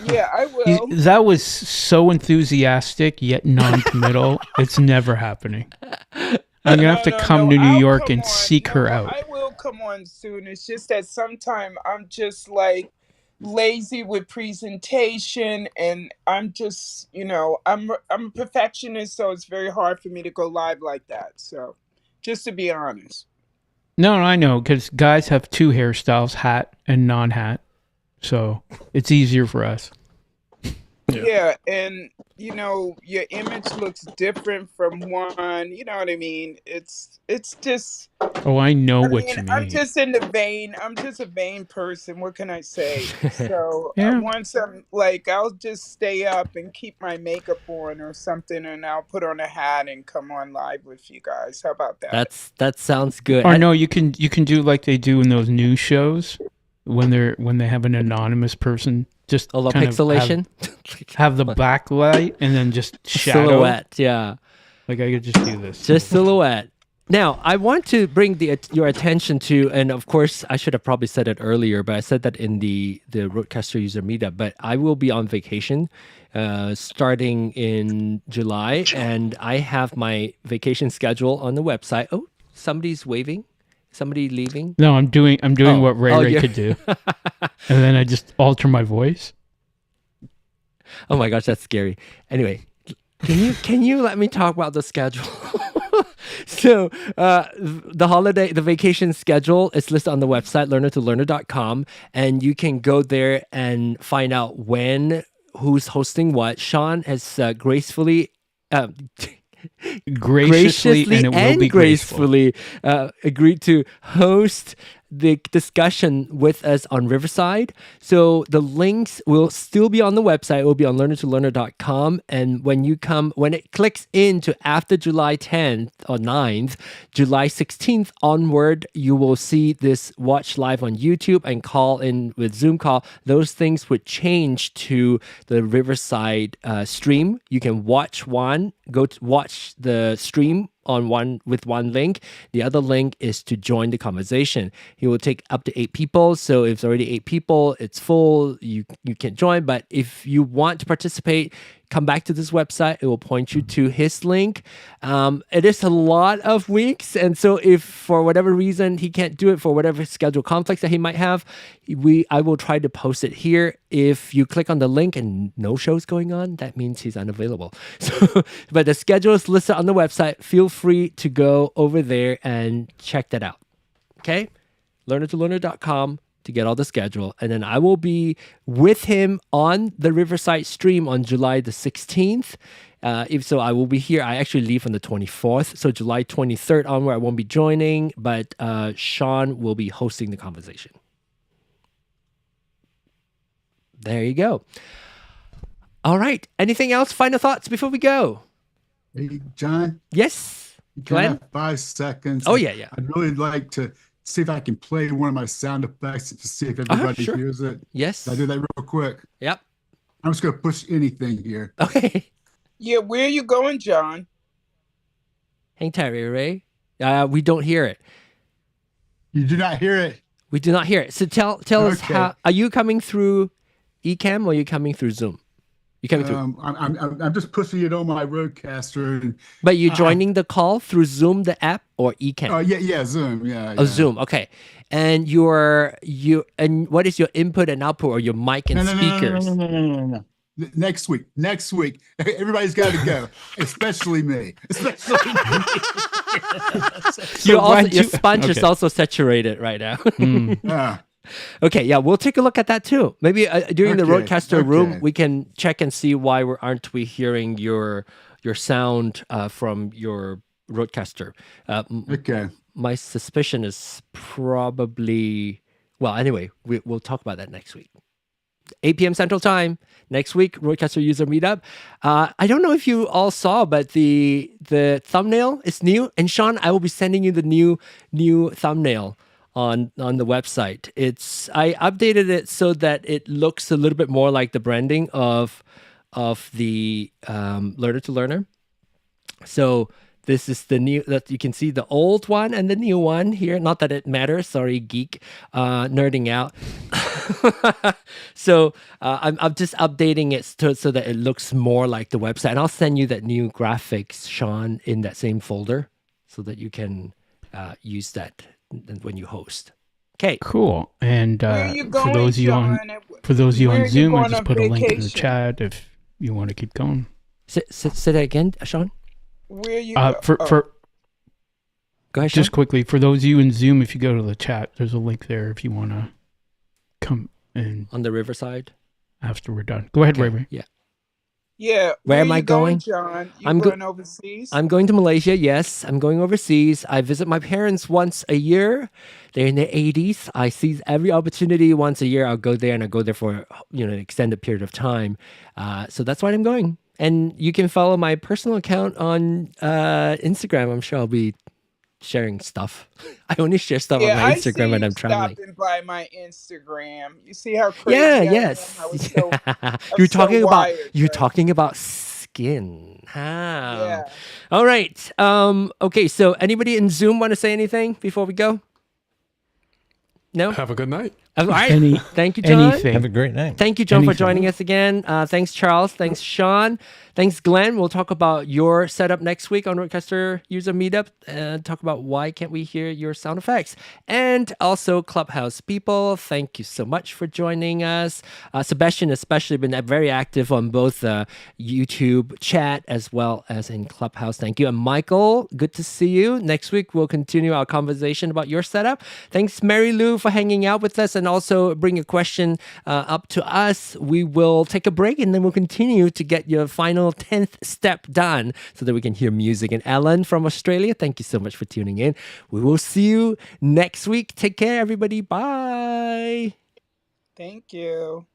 Yeah, I will. That was so enthusiastic yet non-committal. It's never happening. I'm going to have to come to New York and seek her out. I will come on soon. It's just that sometime I'm just lazy with presentation, and I'm just, I'm a perfectionist, so it's very hard for me to go live like that. So, just to be honest. No, I know, because guys have two hairstyles, hat and non-hat, so it's easier for us. Yeah, and your image looks different from one. You know what I mean? It's just. Oh, I know what you mean. I'm just in the vein. I'm just a vain person. What can I say? So once I'm I'll just stay up and keep my makeup on or something, and I'll put on a hat and come on live with you guys. How about that? That sounds good. Or no, you can do like they do in those news shows. when they have an anonymous person, just a little pixelation, have the backlight and then just shadow. Silhouette. Yeah, like I could just do this. Just silhouette. Now, I want to bring your attention to, and of course, I should have probably said it earlier, but I said that in the Rodecaster user meetup, but I will be on vacation starting in July, and I have my vacation schedule on the website. Oh, somebody's waving. Somebody leaving? No, I'm doing what Ray could do. And then I just alter my voice. Oh my gosh, that's scary. Anyway, can you let me talk about the schedule? So the vacation schedule is listed on the website, learner2learner.com, and you can go there and find out who's hosting what. Sean has graciously and it will be gracefully agreed to host the discussion with us on Riverside. So the links will still be on the website. It will be on learner2learner.com. And when it clicks into after July 10th or 9th, July 16th onward, you will see this watch live on YouTube and call in with Zoom call. Those things would change to the Riverside stream. You can watch watch the stream with one link. The other link is to join the conversation. He will take up to 8 people. So if it's already 8 people, it's full. You can't join. But if you want to participate, come back to this website. It will point you to his link. It is a lot of weeks. And so if for whatever reason he can't do it, for whatever schedule conflicts that he might have, I will try to post it here. If you click on the link and no show's going on, that means he's unavailable. So, but the schedule is listed on the website. Feel free to go over there and check that out. Okay? learner2learner.com to get all the schedule. And then I will be with him on the Riverside stream on July the 16th. If so, I will be here. I actually leave on the 24th. So July 23rd onward, I won't be joining, but Sean will be hosting the conversation. There you go. All right. Anything else? Final thoughts before we go? Hey, John? Yes. Can I have 5 seconds? Oh, yeah. I'd really like to see if I can play one of my sound effects to see if everybody hears it. Yes. I'll do that real quick. Yep. I'm just going to push anything here. Okay. Yeah, where are you going, John? Hang tight, Ray. We don't hear it. You do not hear it? We do not hear it. So tell us how, are you coming through Ecamm or are you coming through Zoom? You coming through? I'm just pushing it on my Rodecaster. But you're joining the call through Zoom, the app, or Ecamm? Oh yeah, Zoom, yeah. Oh, Zoom. Okay. And and what is your input and output, or your mic and speakers? No. Next week, everybody's got to go, especially me. Your sponge is also saturated right now. Okay, yeah, we'll take a look at that too. Maybe during the Rodecaster room, we can check and see why aren't we hearing your sound from your Rodecaster. Okay. My suspicion is probably, well, anyway, we'll talk about that next week. 8 p.m. Central Time next week, Rodecaster user meetup. I don't know if you all saw, but the thumbnail is new. And Sean, I will be sending you the new thumbnail on the website. I updated it so that it looks a little bit more like the branding of the Learner to Learner. So this is the new, that you can see the old one and the new one here. Not that it matters. Sorry, geek, nerding out. So I'm just updating it so that it looks more like the website. And I'll send you that new graphics, Sean, in that same folder so that you can use that when you host. Okay, cool. And for those of you on Zoom, I just put a link in the chat if you want to keep going. Say that again, Sean. Where you go ahead, just quickly, for those of you in Zoom, if you go to the chat, there's a link there if you want to come in on the Riverside after we're done. Go ahead, Ray. Yeah. Where am I going? John? I'm going overseas? I'm going to Malaysia, yes. I'm going overseas. I visit my parents once a year. They're in their 80s. I seize every opportunity once a year. I'll go there, and I go there for an extended period of time. So that's why I'm going. And you can follow my personal account on Instagram. I'm sure I'll be sharing stuff. I only share stuff on my Instagram when I'm traveling. Stopping by my Instagram. You see how crazy I am? I was so, you're talking about you're talking about skin. Yeah. All right. Okay, so anybody in Zoom want to say anything before we go? No? Have a good night. All right. Thank you, John. Anything. Have a great night. Thank you, John, for joining us again. Thanks, Charles. Thanks, Sean. Thanks, Glenn. We'll talk about your setup next week on Rodecaster User Meetup and talk about why can't we hear your sound effects. And also Clubhouse people, thank you so much for joining us. Sebastian especially been very active on both YouTube chat as well as in Clubhouse. Thank you. And Michael, good to see you. Next week, we'll continue our conversation about your setup. Thanks, Mary Lou, for hanging out with us and also bring a question up to us. We will take a break and then we'll continue to get your final 10th step done so that we can hear music. And Ellen from Australia, thank you so much for tuning in. We will see you next week. Take care, everybody. Bye. Thank you.